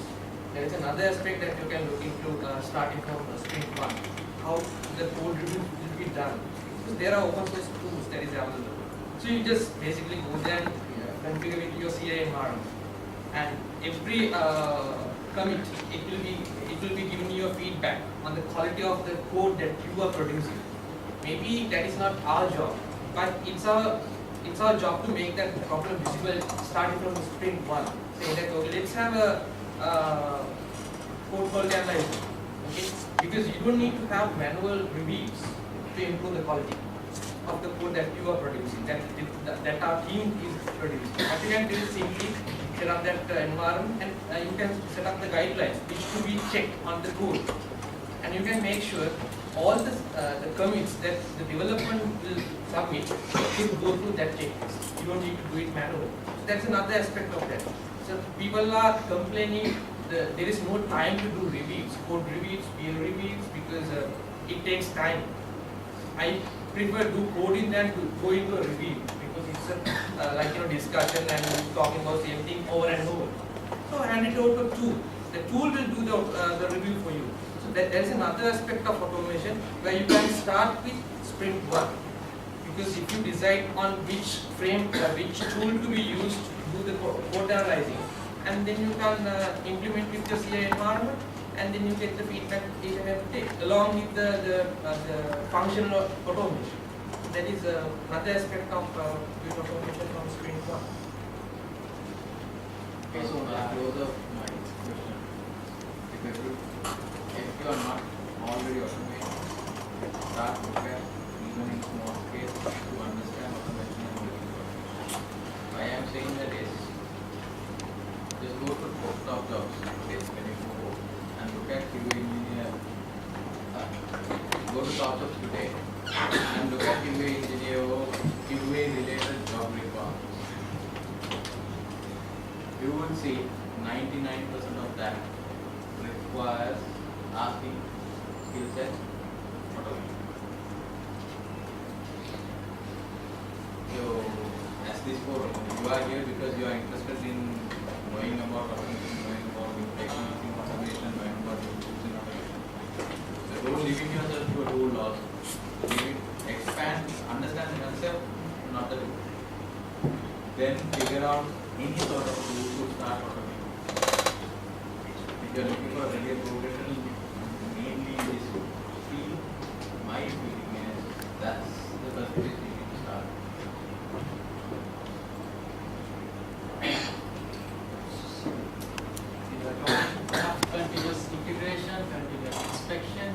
There is another aspect that you can look into starting from sprint 1. How the code review will be done. Because there are open source tools that is available. So you just basically go there and configure it to your CI environment. And every commit, it will be giving you a feedback on the quality of the code that you are producing. Maybe that is not our job, but it's our job to make that problem visible starting from sprint 1. Saying that okay, let's have a code quality analysis. Okay? Because you don't need to have manual reviews to improve the quality of the code that you are producing, that our team is producing. What you can do is simply set up that environment and you can set up the guidelines which should be checked on the code. And you can make sure all the commits that the development will submit should go through that checklist. You don't need to do it manually. So that's another aspect of that. So people are complaining there is no time to do reviews, code reviews, peer reviews, because it takes time. I prefer do coding than to go into a review because it's like discussion and talking about same thing over and over. So hand it over to a tool. The tool will do the review for you. So there is another aspect of automation where you can start with sprint 1. Because if you decide on which which tool to be used to do the code analyzing, and then you can implement with your CI environment, and then you get the feedback each and every day, along with the functional automation. That is another aspect of automation from sprint 1. Okay, so now close up my question. If you are not already automated, start look at even in small scale to understand automation and building automation. Why I am saying that is, just go to top jobs when you go and look at QA engineer. Go to top jobs today and look at QA engineer or QA related job requirements. You will see 99% of that requires asking skill set automation. So, as this forum, you are here because you are interested in knowing about automation, knowing about technology automation, knowing about tools in automation. So, don't limit yourself to a tool also. Expand, understand the concept, not the tool. Then figure out any sort of tool to start automating. If you are looking for a career progression, mainly in this field, my feeling is that's the first place you need to start. Continuous integration, continuous inspection,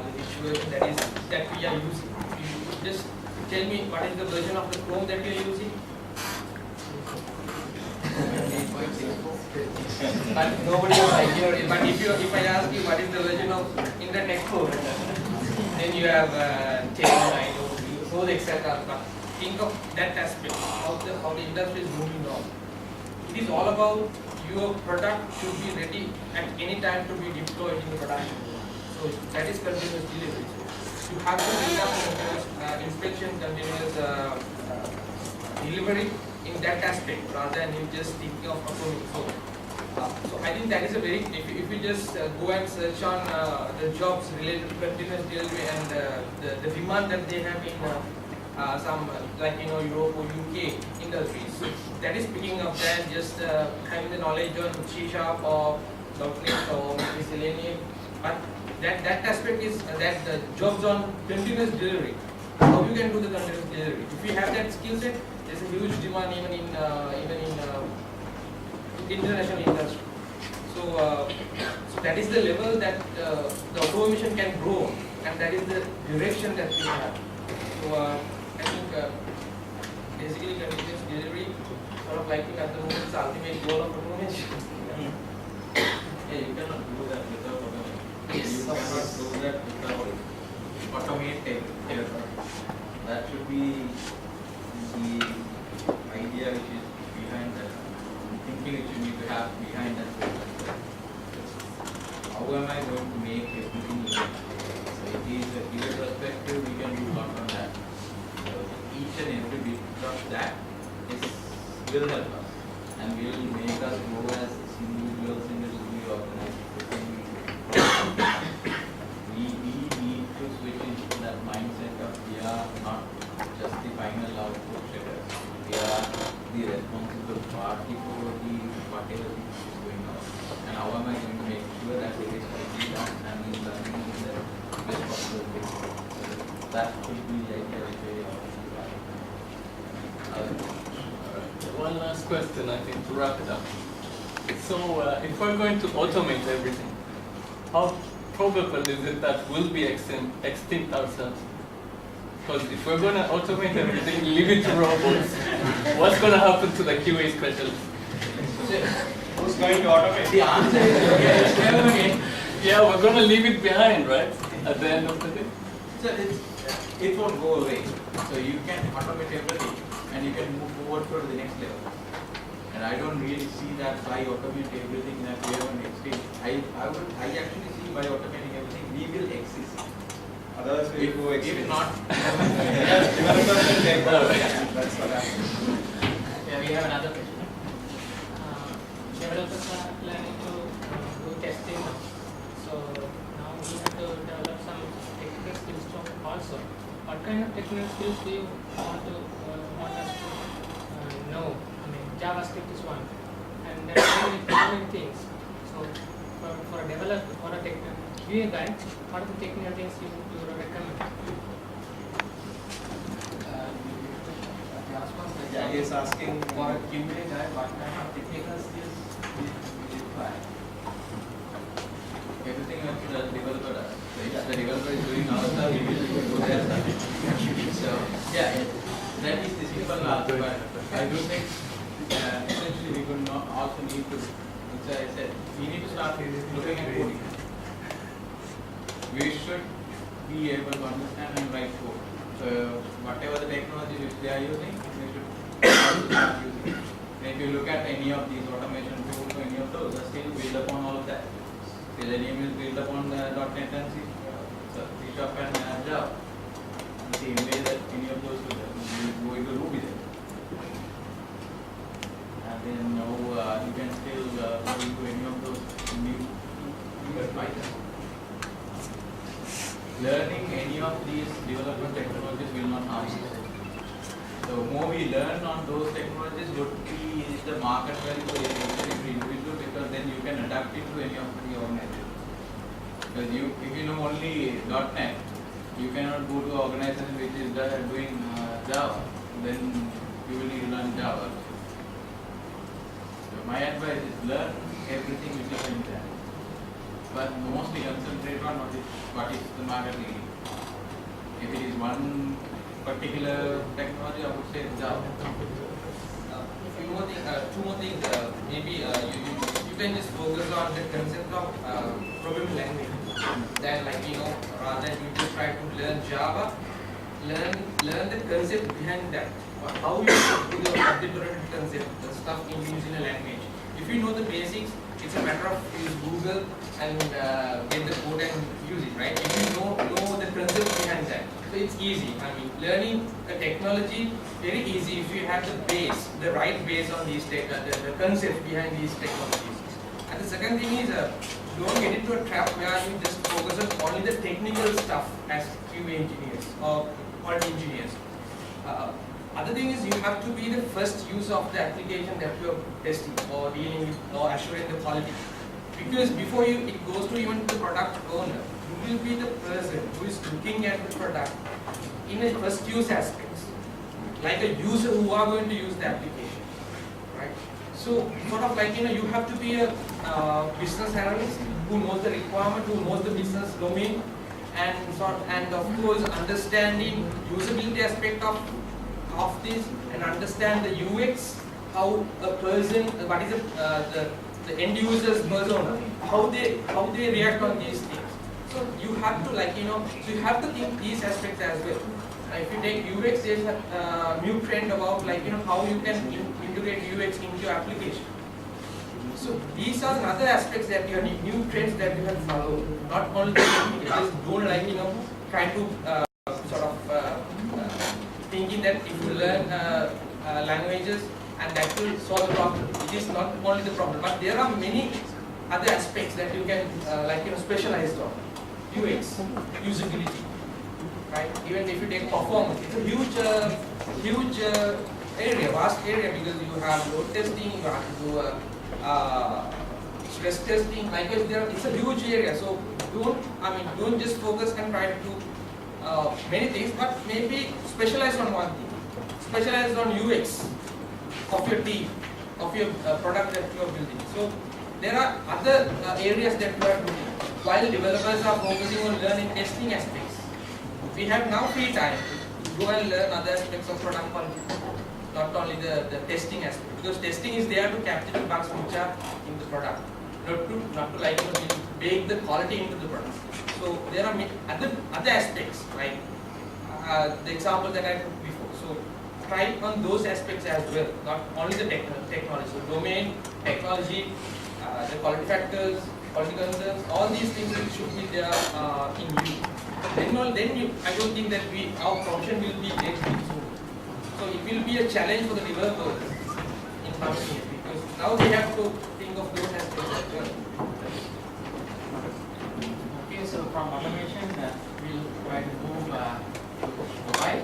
the situation that we are using. You just tell me what is the version of the Chrome that we are using. But nobody will like it. But if I ask you what is the version of Internet Explorer, then you have 10, 9, so etc. But think of that aspect, how the industry is moving on. It is all about your product should be ready at any time to be deployed in the production. So that is continuous delivery. So you have to build up continuous inspection, continuous delivery in that aspect rather than you just thinking of performing. So I think that is a very, if you just go and search on the jobs related to continuous delivery and the demand that they have in some like Europe or UK industries, so that is picking up there, just having the knowledge on C# or .NET or maybe Selenium. But that aspect is that the jobs on continuous delivery, how you can do the continuous delivery. If you have that skill set, there's a huge demand even in international industry. So that is the level that the automation can grow, and that is the direction that we have. So I think basically continuous delivery, sort of like at the moment, is the ultimate goal of automation. Yeah, you cannot do that without automation. Yes, You cannot do that without automating everything. That should be the idea which is behind that, thinking which you need to have behind that. How am I going to make everything easy? So it is a clear perspective, we can do a lot on that. So each and every bit of that will help us and will make us grow as individuals in the organization. We need to switch into that mindset of we are not just the final output setters. We are the responsible party for the whatever is going on. And how am I going to make sure that it is correctly done and is done in the best possible way? So that should be the idea which we One last question, I think, to wrap it up. So, if we're going to automate everything, how probable is it that we'll be extinct ourselves? Because if we're going to automate everything, leave it to robots, what's going to happen to the QA specialists? Who's going to automate? The answer is Yeah, we're going to leave it behind, right? At the end of the day. so it won't go away. So you can automate everything and you can move forward to the next level. And I don't really see that by automating everything that we have an extinct. I actually see by automating everything we will exist. Otherwise, we go If extinct. not, Developers will take over. That's what happens. Yeah, we have another question. Developers are planning to do testing now. So now we have to develop some technical skills also. What kind of technical skills do you want us to know? I mean, JavaScript is one, and there are many programming things. So for a developer, for a QA guy, what are the technical things you recommend? Yeah, he is asking For a QA guy, what kind of technical skills we require? everything that the developer does. So if the developer is doing our stuff, we will do their stuff. So yeah, that is the simple answer. But I do think essentially we could not also need to, which I said, we need to start looking at coding. We should be able to understand and write code. So whatever the technology which they are using, we should start using it. And if you look at any of these automation tools or any of those, are still built upon all of that. Selenium is built upon the .NET and C#, and Java. The same way that any of those will go into Ruby there. And then now you can still go into any of those new Python. Learning any of these development technologies will not harm you. So more we learn on those technologies would be the market value for every individual, because then you can adapt it to any of the organization. Because if you know only .NET, you cannot go to an organization which is doing Java. Then you will need to learn Java. So my advice is learn everything which is in there. but mostly concentrate on what is the market needing. If it is one particular technology, I would say Java. Two more things. Maybe you can just focus on the concept of programming language. Then, rather than you just try to learn Java, learn the concept behind that. How you do the object-oriented concept, the stuff in using a language. If you know the basics, it's a matter of use Google and get the code and use it, right? If you know the concept behind that, so it's easy. I mean, learning a technology very easy if you have the base, the right base on these the concept behind these technologies. And the second thing is, don't get into a trap where you just focus on only the technical stuff as QA engineers or quality engineers. Other thing is, you have to be the first user of the application that you are testing or dealing with or assuring the quality. Because before it goes to even the product owner, you will be the person who is looking at the product in a first use aspects, like a user who are going to use the application, right? So sort of you have to be a business analyst who knows the requirement, who knows the business domain, and of course understanding usability aspect of this, and understand the UX, how a person, what is the end user's persona, how they react on these things. So you have to so you have to think these aspects as well. If you take UX, there's a new trend about how you can integrate UX into your application. So these are other aspects that you need, new trends that you have to follow. Not only the technical, just don't try to thinking that if you learn languages and that will solve the problem. It is not only the problem, but there are many other aspects that you can specialize on. UX, usability, right? Even if you take performance, it's a huge area, vast area, because you have load testing, you have to do stress testing. Likewise, it's a huge area. So don't just focus and try to do many things, but maybe specialize on one thing. Specialize on UX of your team, of your product that you are building. So there are other areas that you are doing. While developers are focusing on learning testing aspects, we have now free time to go and learn other aspects of product quality, not only the testing aspect. Because testing is there to capture the bugs which are in the product, not to bake the quality into the product. So there are other aspects, like the example that I took before. So try on those aspects as well, not only the technology. So domain, technology, the quality factors, quality concerns, all these things should be there in you. Then I don't think that our function will be very smooth. So it will be a challenge for the developers in coming years, because now they have to think of those aspects as well. Okay, so from automation, we'll try to move to mobile.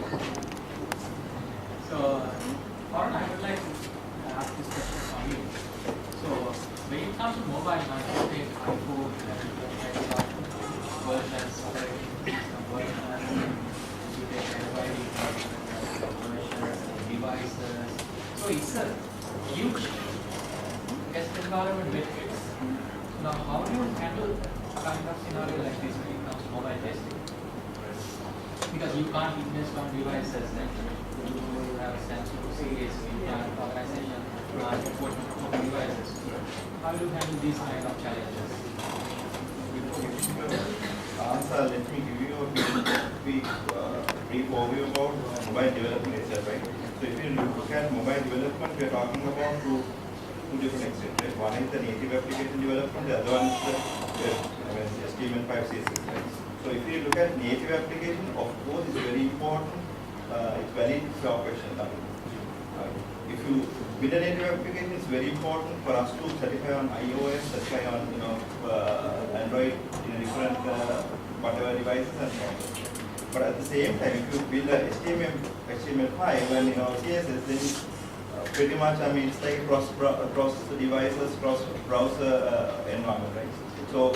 So, Farhan, I would like to ask this question from you. So, when it comes to mobile, now you take iPhone, versions, operating system versions, you take Android versions, devices. So, it's a huge test environment matrix. Now, how do you handle a kind of scenario like this when it comes to mobile testing? Because you can't invest on devices, like you have a sensitive series, you can't organization, devices. How do you handle these kind of challenges? Let me give you a brief overview about mobile development itself, right? So if you look at mobile development, we are talking about two different extents, right? One is the native application development, the other one is the HTML5 CSS, right? So if you look at native application, of course, it's very important. It's valid for your question. If you build a native application, it's very important for us to certify on iOS, certify on Android in a different whatever devices and so on. But at the same time, if you build a HTML5 and CSS, then pretty much it's like across the devices, cross browser environment, right? So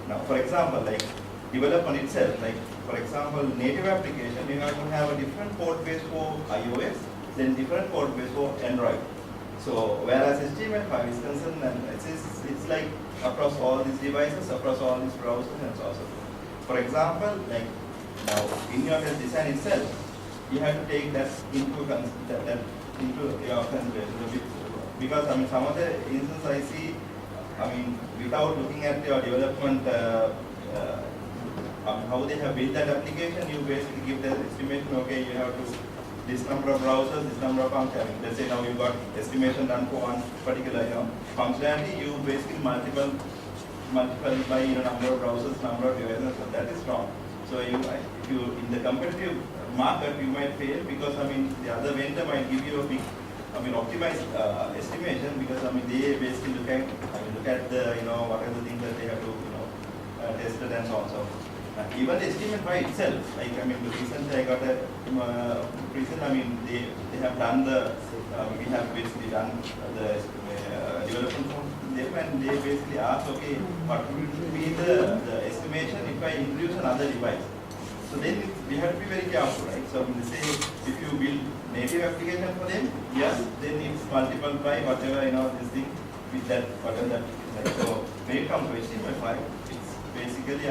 now, for example, like development itself, like for example, native application, you have to have a different code base for iOS, then different code base for Android. So whereas HTML5 is concerned, and it's like across all these devices, across all these browsers and so on. For example, like now in your test design itself, you have to take that into your consideration. Because I mean, some of the instances I see, I mean, without looking at your development, how they have built that application, you basically give the estimation. Okay, you have to this number of browsers, this number of functions. Let's say now you got estimation done for one particular functionality. You basically multiple by number of browsers, number of devices. So that is wrong. So if you in the competitive market, you might fail because I mean the other vendor might give you a big, optimized estimation because I mean they basically look at the what are the things that they have to tested and so on. So even the estimate by itself, like I mean recently I got a recent, I mean they have done the we have basically done the development from them and they basically asked, okay, what will be the estimation if I introduce another device? So then we have to be very careful, right? So when they say if you build native application for them, yes, then it's multiple by whatever this thing with that whatever that is like. So when it comes to HTML5, it's basically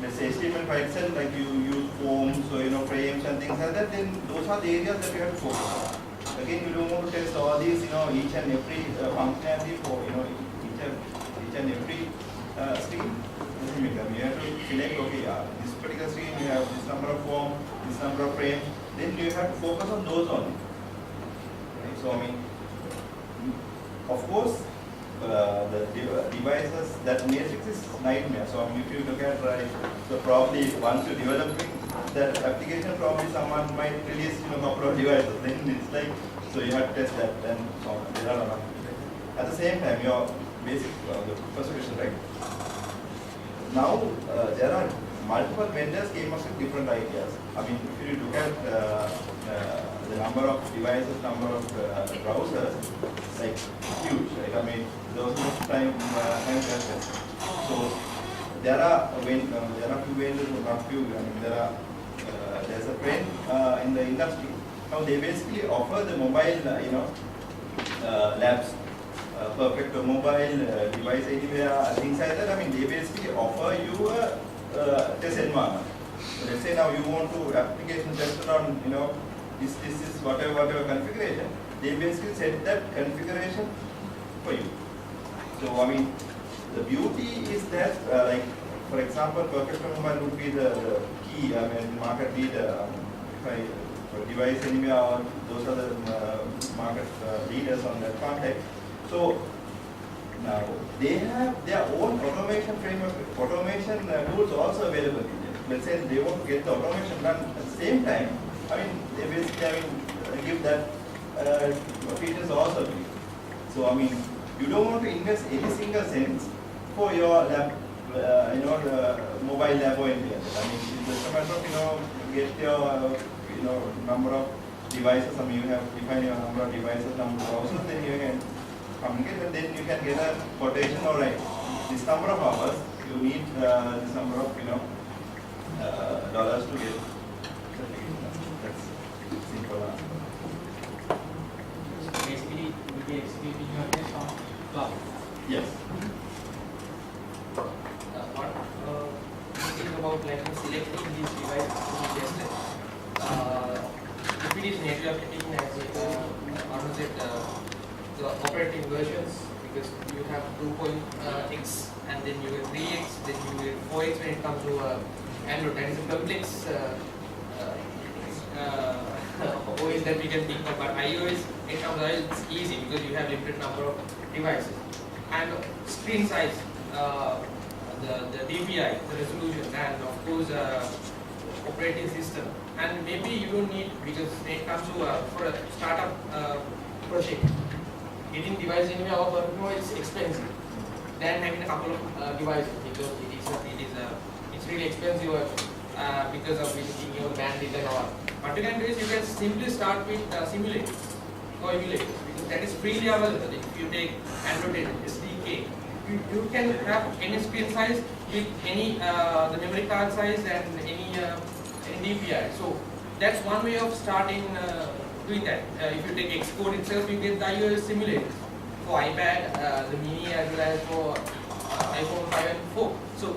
let's say HTML5 itself, like you use forms, so frames and things like that, then those are the areas that you have to focus on. Again, you don't want to test all these, each and every functionality for each and every screen. You have to select, okay, this particular screen you have this number of forms, this number of frames, then you have to focus on those only. Right? So of course, the devices, that matrix is nightmare. So if you look at so probably once you develop that application, probably someone might release a couple of devices. Then it's like, so you have to test that and so on. There are a lot. At the same time, your basic the first question, right? Now there are multiple vendors came up with different ideas. I mean, if you look at the number of devices, number of browsers, like huge, right? I mean, those time tested. So there are few vendors, not few. I mean, there's a trend in the industry. Now they basically offer the mobile, labs. Perfect mobile device anywhere, things like that. I mean, they basically offer you a test environment. So let's say now you want to application test on, this is whatever configuration. They basically set that configuration for you. So I mean, the beauty is that, like for example, Perfect Mobile would be the key. I mean, market leader. For device anywhere, those are the market leaders on that context. So now they have their own automation framework, automation tools also available in them. Let's say they want to get the automation done at the same time. I mean, they basically give that features also to you. So I mean, you don't want to invest any single cents for your lab, the mobile lab or anything. I mean, it's just a matter of get your number of devices. I mean, you have defined your number of devices, number of browsers, then you can communicate and then you can get a quotation. All right, this number of hours you need this number of dollars to get. That's simple answer. Basically, we'll be executing your test on cloud. Yes. What think about like selecting these devices to be tested? If it is native application, as it the operating versions, because you have 2.x and then you get 3x, then you get 4x when it comes to Android. That is a complex OS that we can think of, but iOS, in terms of it's easy because you have limited number of devices. And screen size, the DPI, the resolution, and of course operating system. And maybe you don't need, because when it comes to for a startup project, getting device in your work is expensive than having a couple of devices, because it's really expensive because of visiting your bandwidth and all. What you can do is you can simply start with simulators or emulators, because that is freely available. If you take Android SDK, you can have any screen size with any the memory card size and any DPI. So that's one way of starting doing that. If you take Xcode itself, you get the iOS simulators for iPad, the Mini, as well as for iPhone 5 and 4. So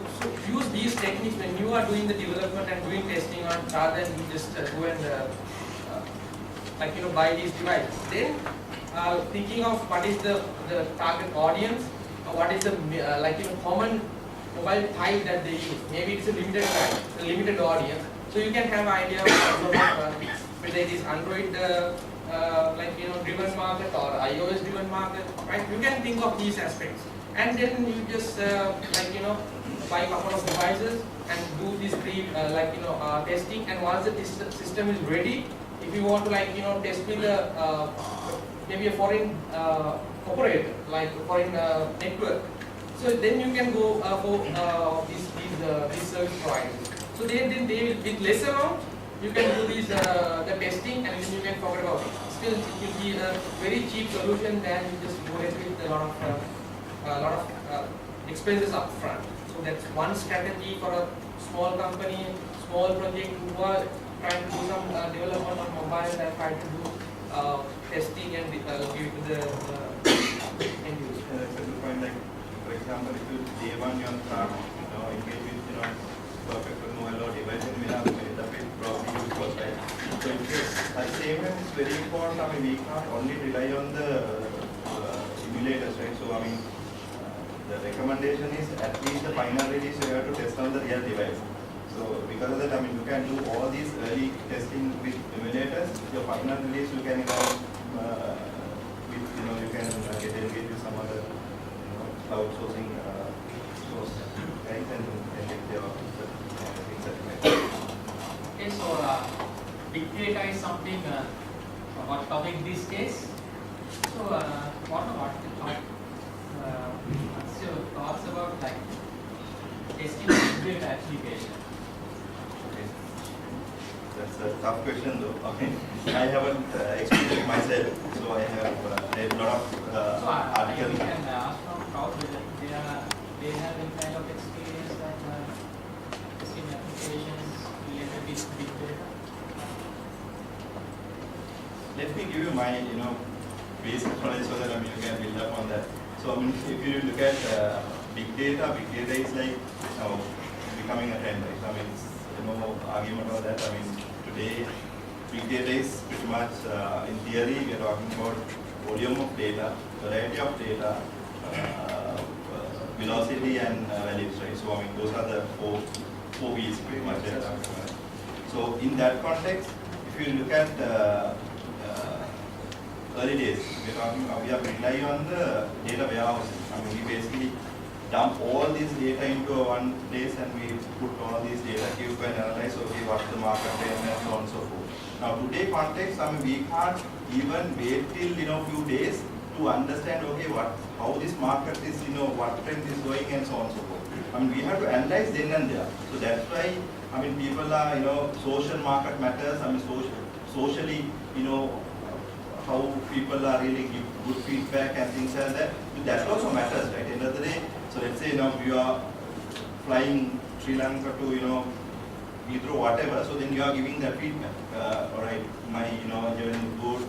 use these techniques when you are doing the development and doing testing on, rather than you just go and buy these devices. Then thinking of what is the target audience, what is the common mobile type that they use. Maybe it's a limited type, a limited audience. So you can have idea of whether it is Android driven market or iOS driven market, right? You can think of these aspects, and then you just buy a couple of devices and do this testing. And once the system is ready, if you want to test with maybe a foreign operator, like a foreign network, so then you can go for these service providers. So then they with less amount you can do this the testing, and then you can forget about it. Still, it will be a very cheap solution than you just go ahead with a lot of expenses up front. So that's one strategy for a small company, small project who are trying to do some development on mobile and try to do testing and give it to the end user. That's a good point. Like, for example, if you day one you start, engage with perfect mobile or device and we have the probably use for right. So at the same time, it's very important. I mean, we can't only rely on the emulators, right? So I mean, the recommendation is at least the final release you have to test on the real device. So because of that, I mean, you can do all these early testing with emulators. Your final release you can you can get engaged with some other cloud sourcing source, right? And get your things certified. Okay, so big data is something hot topic these days. So what's your thoughts about testing big data application? That's a tough question though. I mean, I haven't experienced it myself, so I have read a lot of articles. You can ask from crowd whether they have any kind of experience that testing applications related with big data. Let me give you my basic knowledge so that you can build up on that. So I mean, if you look at big data is like becoming a trend, right? I mean, no argument about that. I mean, today big data is pretty much in theory we are talking about volume of data, variety of data, velocity and values, right? So I mean, those are the four V's pretty much. So in that context, if you look at early days, we are relying on the data warehousing. I mean, we basically dump all this data into one place and we put all these data cube and analyze, okay, what's the market trend and so on and so forth. Now, today context, I mean, we can't even wait till few days to understand, okay, how this market is, what trend is going and so on and so forth. I mean, we have to analyze then and there. So that's why, I mean, people are, social market matters. I mean, socially, how people are really give good feedback and things like that. That also matters, right? End of the day. So let's say you are flying Sri Lanka to Heathrow, whatever. So then you are giving that feedback. All right, my journey good,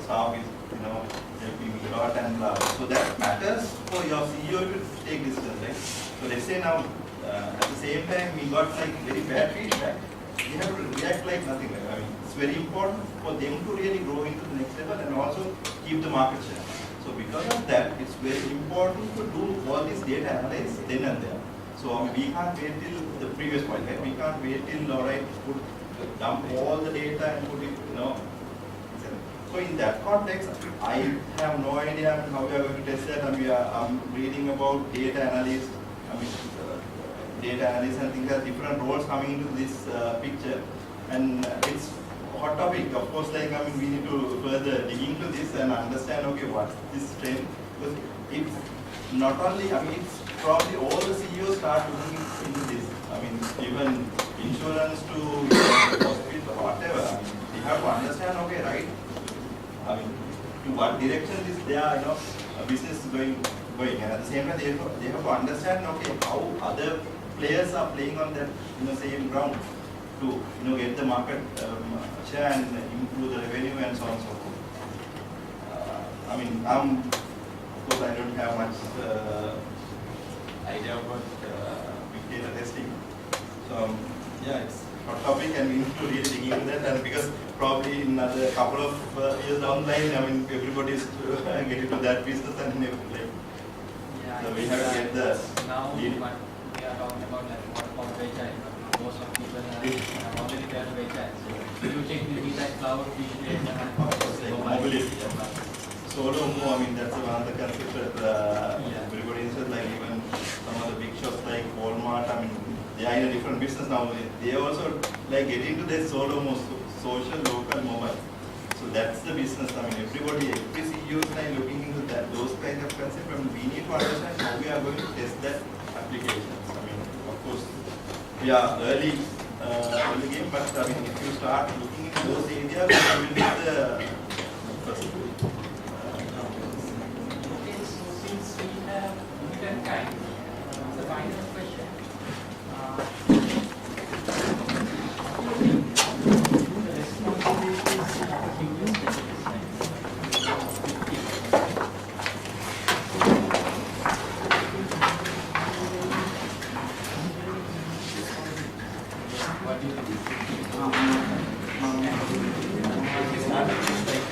staff is helping me a lot and blah. So that matters for your CEO to take decisions, right? So let's say now at the same time we got very bad feedback. We have to react like nothing. I mean, it's very important for them to really grow into the next level and also keep the market share. So because of that, it's very important to do all this data analysis then and there. So we can't wait till the previous point, right? We can't wait till, all right, dump all the data and put it, So in that context, I have no idea how we are going to test that. I'm reading about data analysis. Data analysis and things, different roles coming into this picture, and it's a hot topic. Of course, we need to further dig into this and understand, okay, what's this trend? Because it's not only, it's probably all the CEOs start looking into this. Even insurance to hospital or whatever. They have to understand, okay, right? To what direction is their business going, and at the same time they have to understand, okay, how other players are playing on that same ground to get the market share and improve the revenue and so on and so forth. Of course I don't have much idea about big data testing. So yeah, it's a hot topic and we need to really dig into that, and because probably in another couple of years down the line, I mean, everybody is get into that business and like, so we have to get the now lead. what we are talking about, like what about Vectile. Most of people have already done Vectile. So you take the like cloud, big data, and like mobility. Solo Mo, I mean, that's one of the concepts that everybody is like, even some of the big shops like Walmart, I mean, they are in a different business now. They also like get into the Solo Mo, social, local, mobile. So that's the business. I mean, everybody, every CEO is like looking into that, those kind of concepts, and we need to understand how we are going to test that applications. I mean, of course, we are early in the game, but I mean, if you start looking into those areas, you will be the first. Okay, so since we have limited time, the final question. The responsibilities of a human what do you think? It's not just like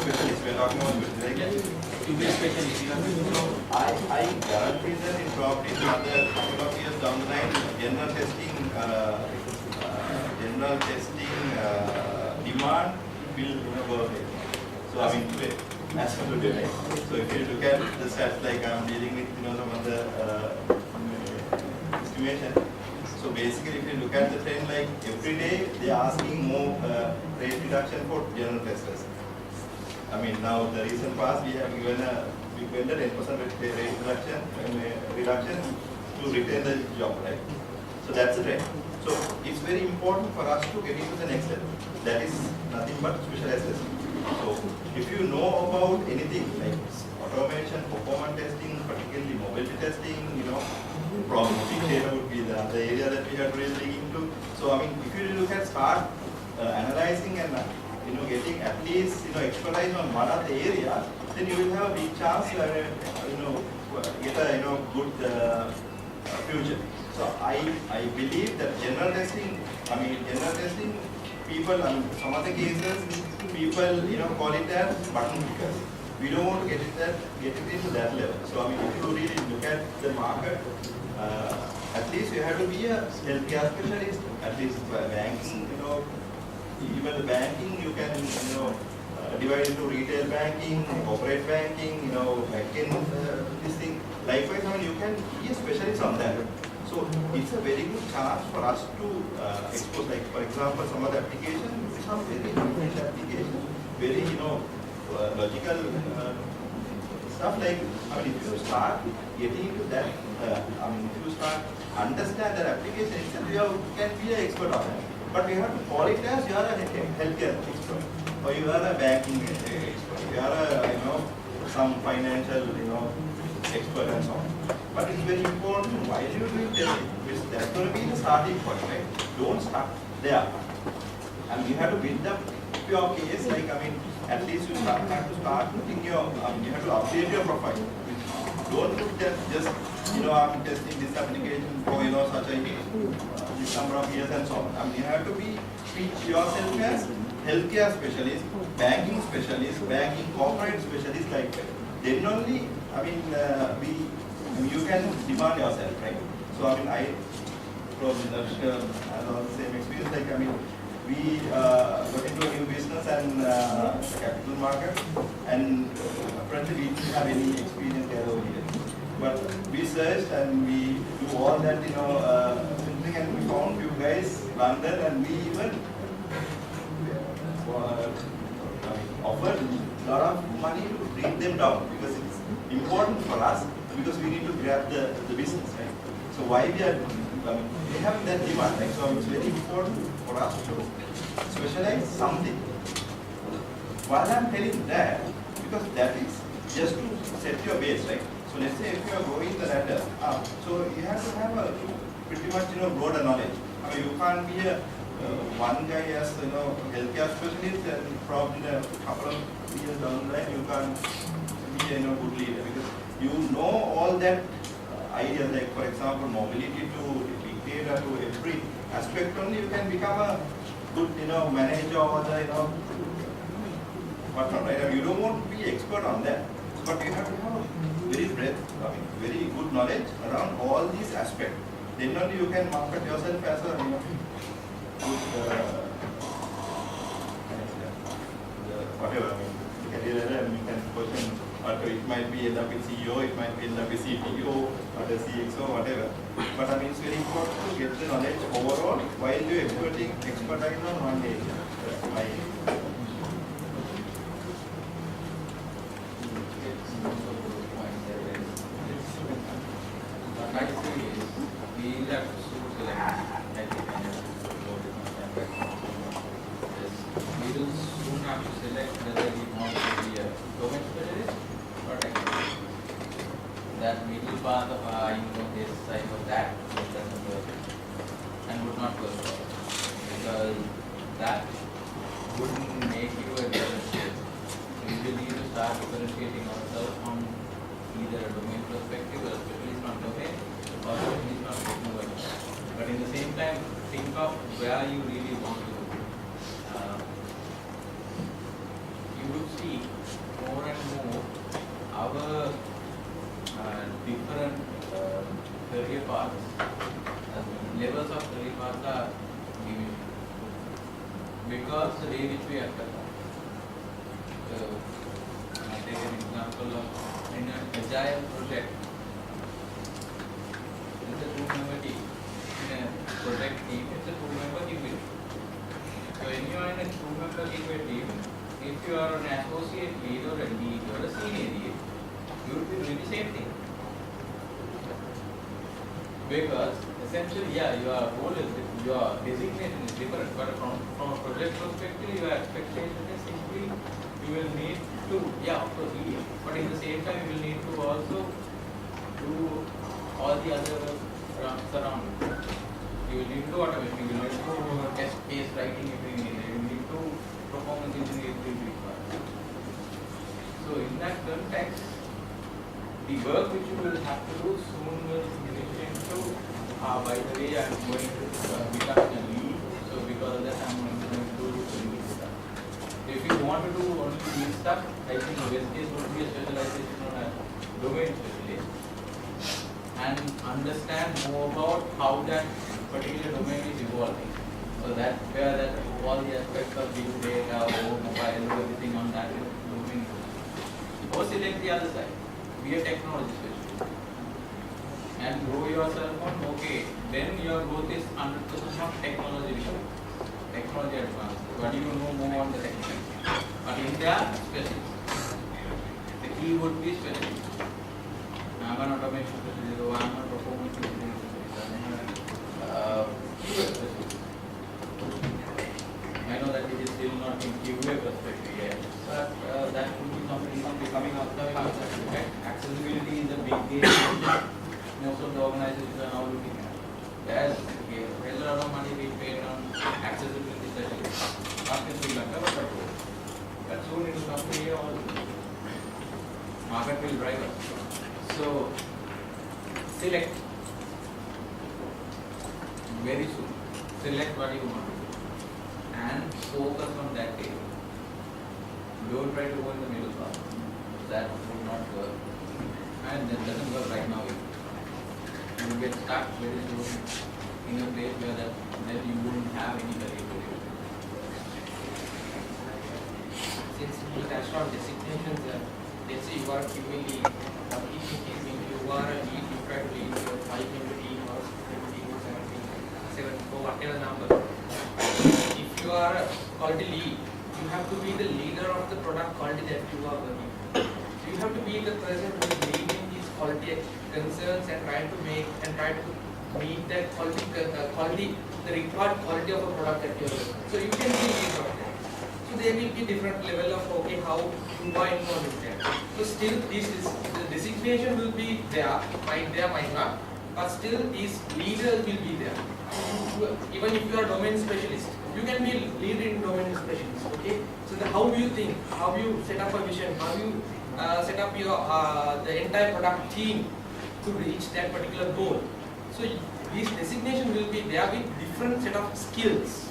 specialists, we're talking about specialists. To be a specialist, you have to know. I guarantee that in probably another couple of years down the line, general testing demand will go away. So I mean, today, as of today, right? So if you look at the stats, like I'm dealing with, some of the estimation. So basically, if you look at the trend, like every day they are asking more rate reduction for general testers. I mean, now the recent past we have given a 10% rate reduction to retain the job, right? So that's the trend. So it's very important for us to get into the next level. That is nothing but specialized testing. So if you know about anything like automation, performance testing, particularly mobility testing, probably big data would be the other area that we have to really dig into. So I mean, if you look at start analyzing and getting at least expertise on one of the areas, then you will have a big chance get a good future. So I believe that general testing people, some of the cases people call it as button clickers. We don't want to get it into that level. So I mean, if you really look at the market, at least you have to be a healthcare specialist, at least banking, even the banking you can divide into retail banking, corporate banking, back-end this thing. Likewise, I mean, you can be a specialist on that. So it's a very good chance for us to expose, like for example, some of the applications, some very niche applications, very logical stuff like, I mean, if you start getting into that, if you start understand that application itself, you can be an expert on it. But we have to call it as you are a healthcare expert, or you are a banking expert, you are a some financial expert and so on. But it's very important while you are doing testing, because that's going to be the starting point, right? Don't start there. And you have to build up your case, like at least you have to start putting your, you have to update your profile. Don't put that just, I'm testing this application for, such a this number of years and so on. You have to pitch yourself as healthcare specialist, banking specialist, banking corporate specialist, like that. Then only, you can demand yourself, right? So I probably have the same experience, like we got into a new business and the capital market, and apparently we didn't have any experience there over here. But we searched and we do all that, and we found few guys, London, and we even offered a lot of money to bring them down, because it's important for us, because we need to grab the business, right? So why we are, we have that demand, right? So it's very important for us to specialize something. While I'm telling that, because that is just to set your base, right? So let's say if you are going the ladder up, so you have to have a pretty much broader knowledge. You can't be a one guy as healthcare specialist, and probably in a couple of years down the line you can't be a good leader, because you know all that ideas, like for example, mobility to big data to every aspect, only you can become a good, manager or the, whatnot, right? I mean, you don't want to be expert on that, but you have to have very good knowledge around all these aspects. Then only you can market yourself as a, good, whatever. I mean, you can question. It might be end up with CEO, it might be end up with CTO, or the CXO, whatever. But I mean, it's very important to get the knowledge overall while you're expertise on one area. That's my. What I see is we have to select. I think we will soon have to select whether we want to be a domain specialist or technical. That middle path of this, I know that, it doesn't work and would not work for us, because that wouldn't make you a differentiator. We will need to start differentiating ourselves from either a domain perspective or a specialist on domain or specialist on technology. But in the same time, think of where you really want to go. You would see more and more our different career paths, levels of career paths are diminishing because the way which we are performed. So, I take an example of in an agile project, it's a two-member team. In a project team, it's a two-member team. So, when you are in a two-member team, if you are an associate lead or a lead or a senior lead, you will be doing the same thing. Because essentially, your role is, your designation is different, but from a project perspective, your expectation is simply you will need to, of course, lead, but in the same time, you will need to also do all the other surroundings. You will need to automation, you will need to test case writing if you need, you will need to performance engineering if you require. So, in that context, the work which you will have to do soon will finish into, by the way, I am going to become a lead, so because of that I am going to do lead stuff. If you want to do only lead stuff, I think the best case would be a specialization on a domain specialist and understand more about how that particular domain is evolving. So that's where that all the aspects of big data, mobile, everything on that domain. Or select the other side. Be a technology specialist and grow yourself on, then your growth is 100% on technology advance. But you know more on the technology. But in there, specialist. The key would be specialist. I'm an automation specialist, or I'm a performance specialist, QA specialist. I know that it is still not in QA perspective yet, but that would be something coming out. Right? Accessibility is a big game. Most of the organizations are now looking at. There's a lot of money being paid on accessibility specialists. Not in Sri Lanka, but soon it will come to here also. Market will drive us. So, select very soon. Select what you want to do and focus on that area. Don't try to go in the middle path. That would not work. And that doesn't work right now either. You will get stuck very soon in a place where that you wouldn't have any career to do. Since we touched on designations, let's say you are QA lead, or if you are a lead, you try to lead your 5-member team or 6-member team or 7 or whatever number. If you are a quality lead, you have to be the leader of the product quality that you are working. So you have to be the person who is leading these quality concerns and try to meet that quality, the required quality of a product that you are working. So you can be lead of that. So there will be different level of how you are involved in that. So still the designation will be there, might not, but still these leaders will be there. Even if you are domain specialist, you can be lead in domain specialist. Okay. So how you think, how you set up a vision, how you set up your the entire product team to reach that particular goal. So these designation will be there with different set of skills,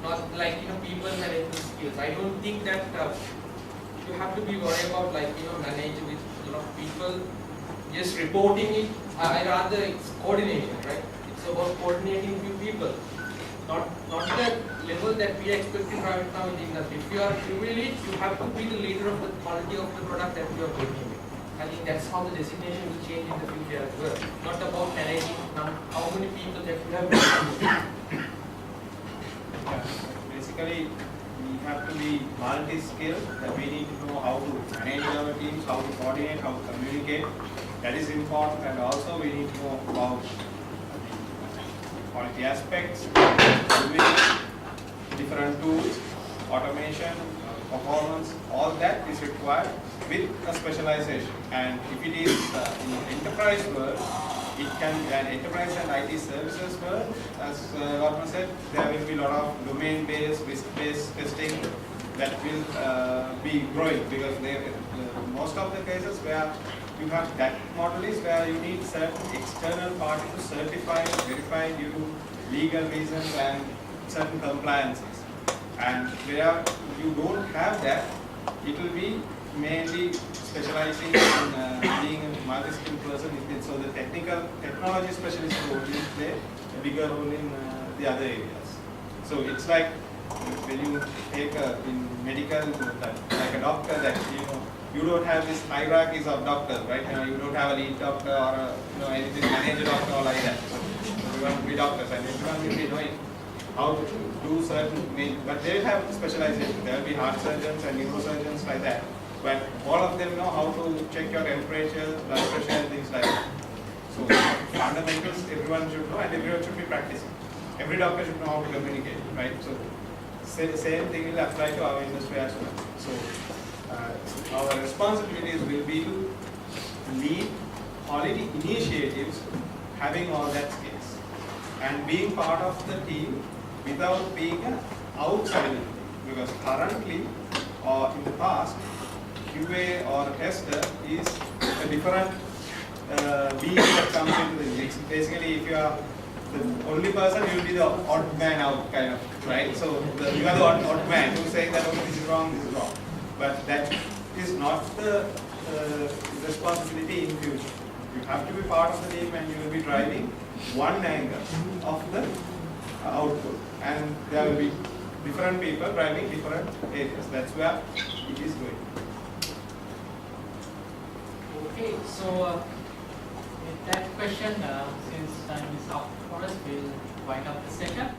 not like people management skills. I don't think that you have to be worried about manage with a lot of people just reporting it. I rather it's coordination, right? It's about coordinating with people, not the level that we are expecting right now in the industry. If you are doing it, you have to be the leader of the quality of the product that you are working with. I think that's how the designation will change in the future as well. Not about managing how many people that you have. Basically, we have to be multi-skilled, that we need to know how to manage our teams, how to coordinate, how to communicate. That is important, and also we need to know about quality aspects, different tools, automation, performance, all that is required with a specialization. And if it is in enterprise world, it can be an enterprise and IT services world. As Gautam said, there will be a lot of domain-based, risk-based testing that will be growing, because most of the cases where you have that model is where you need certain external party to certify, verify due to legal reasons and certain compliances. And where you don't have that, it will be mainly specializing in being a multi-skilled person. So the technology specialist will play a bigger role in the other areas. So it's like when you take in medical, like a doctor, that you don't have this hierarchies of doctors, right? You don't have a lead doctor or anything manager doctor or like that. So everyone will be doctors, and everyone will be knowing how to do certain, but they have specialization. There will be heart surgeons and neurosurgeons like that. But all of them know how to check your temperature, blood pressure, and things like that. So fundamentals everyone should know, and everyone should be practicing. Every doctor should know how to communicate, right? So same thing will apply to our industry as well. So our responsibilities will be to lead quality initiatives, having all that skills, and being part of the team without being an outsider. Because currently, or in the past, QA or tester is a different being that comes into the mix. Basically, if you are the only person, you will be the odd man out, kind of, right? So you are the odd man who is saying that, okay, this is wrong, this is wrong. But that is not the responsibility in future. You have to be part of the team, and you will be driving one angle of the output. And there will be different people driving different areas. That's where it is going. Okay, so with that question, since time is up for us, we'll wind up the session.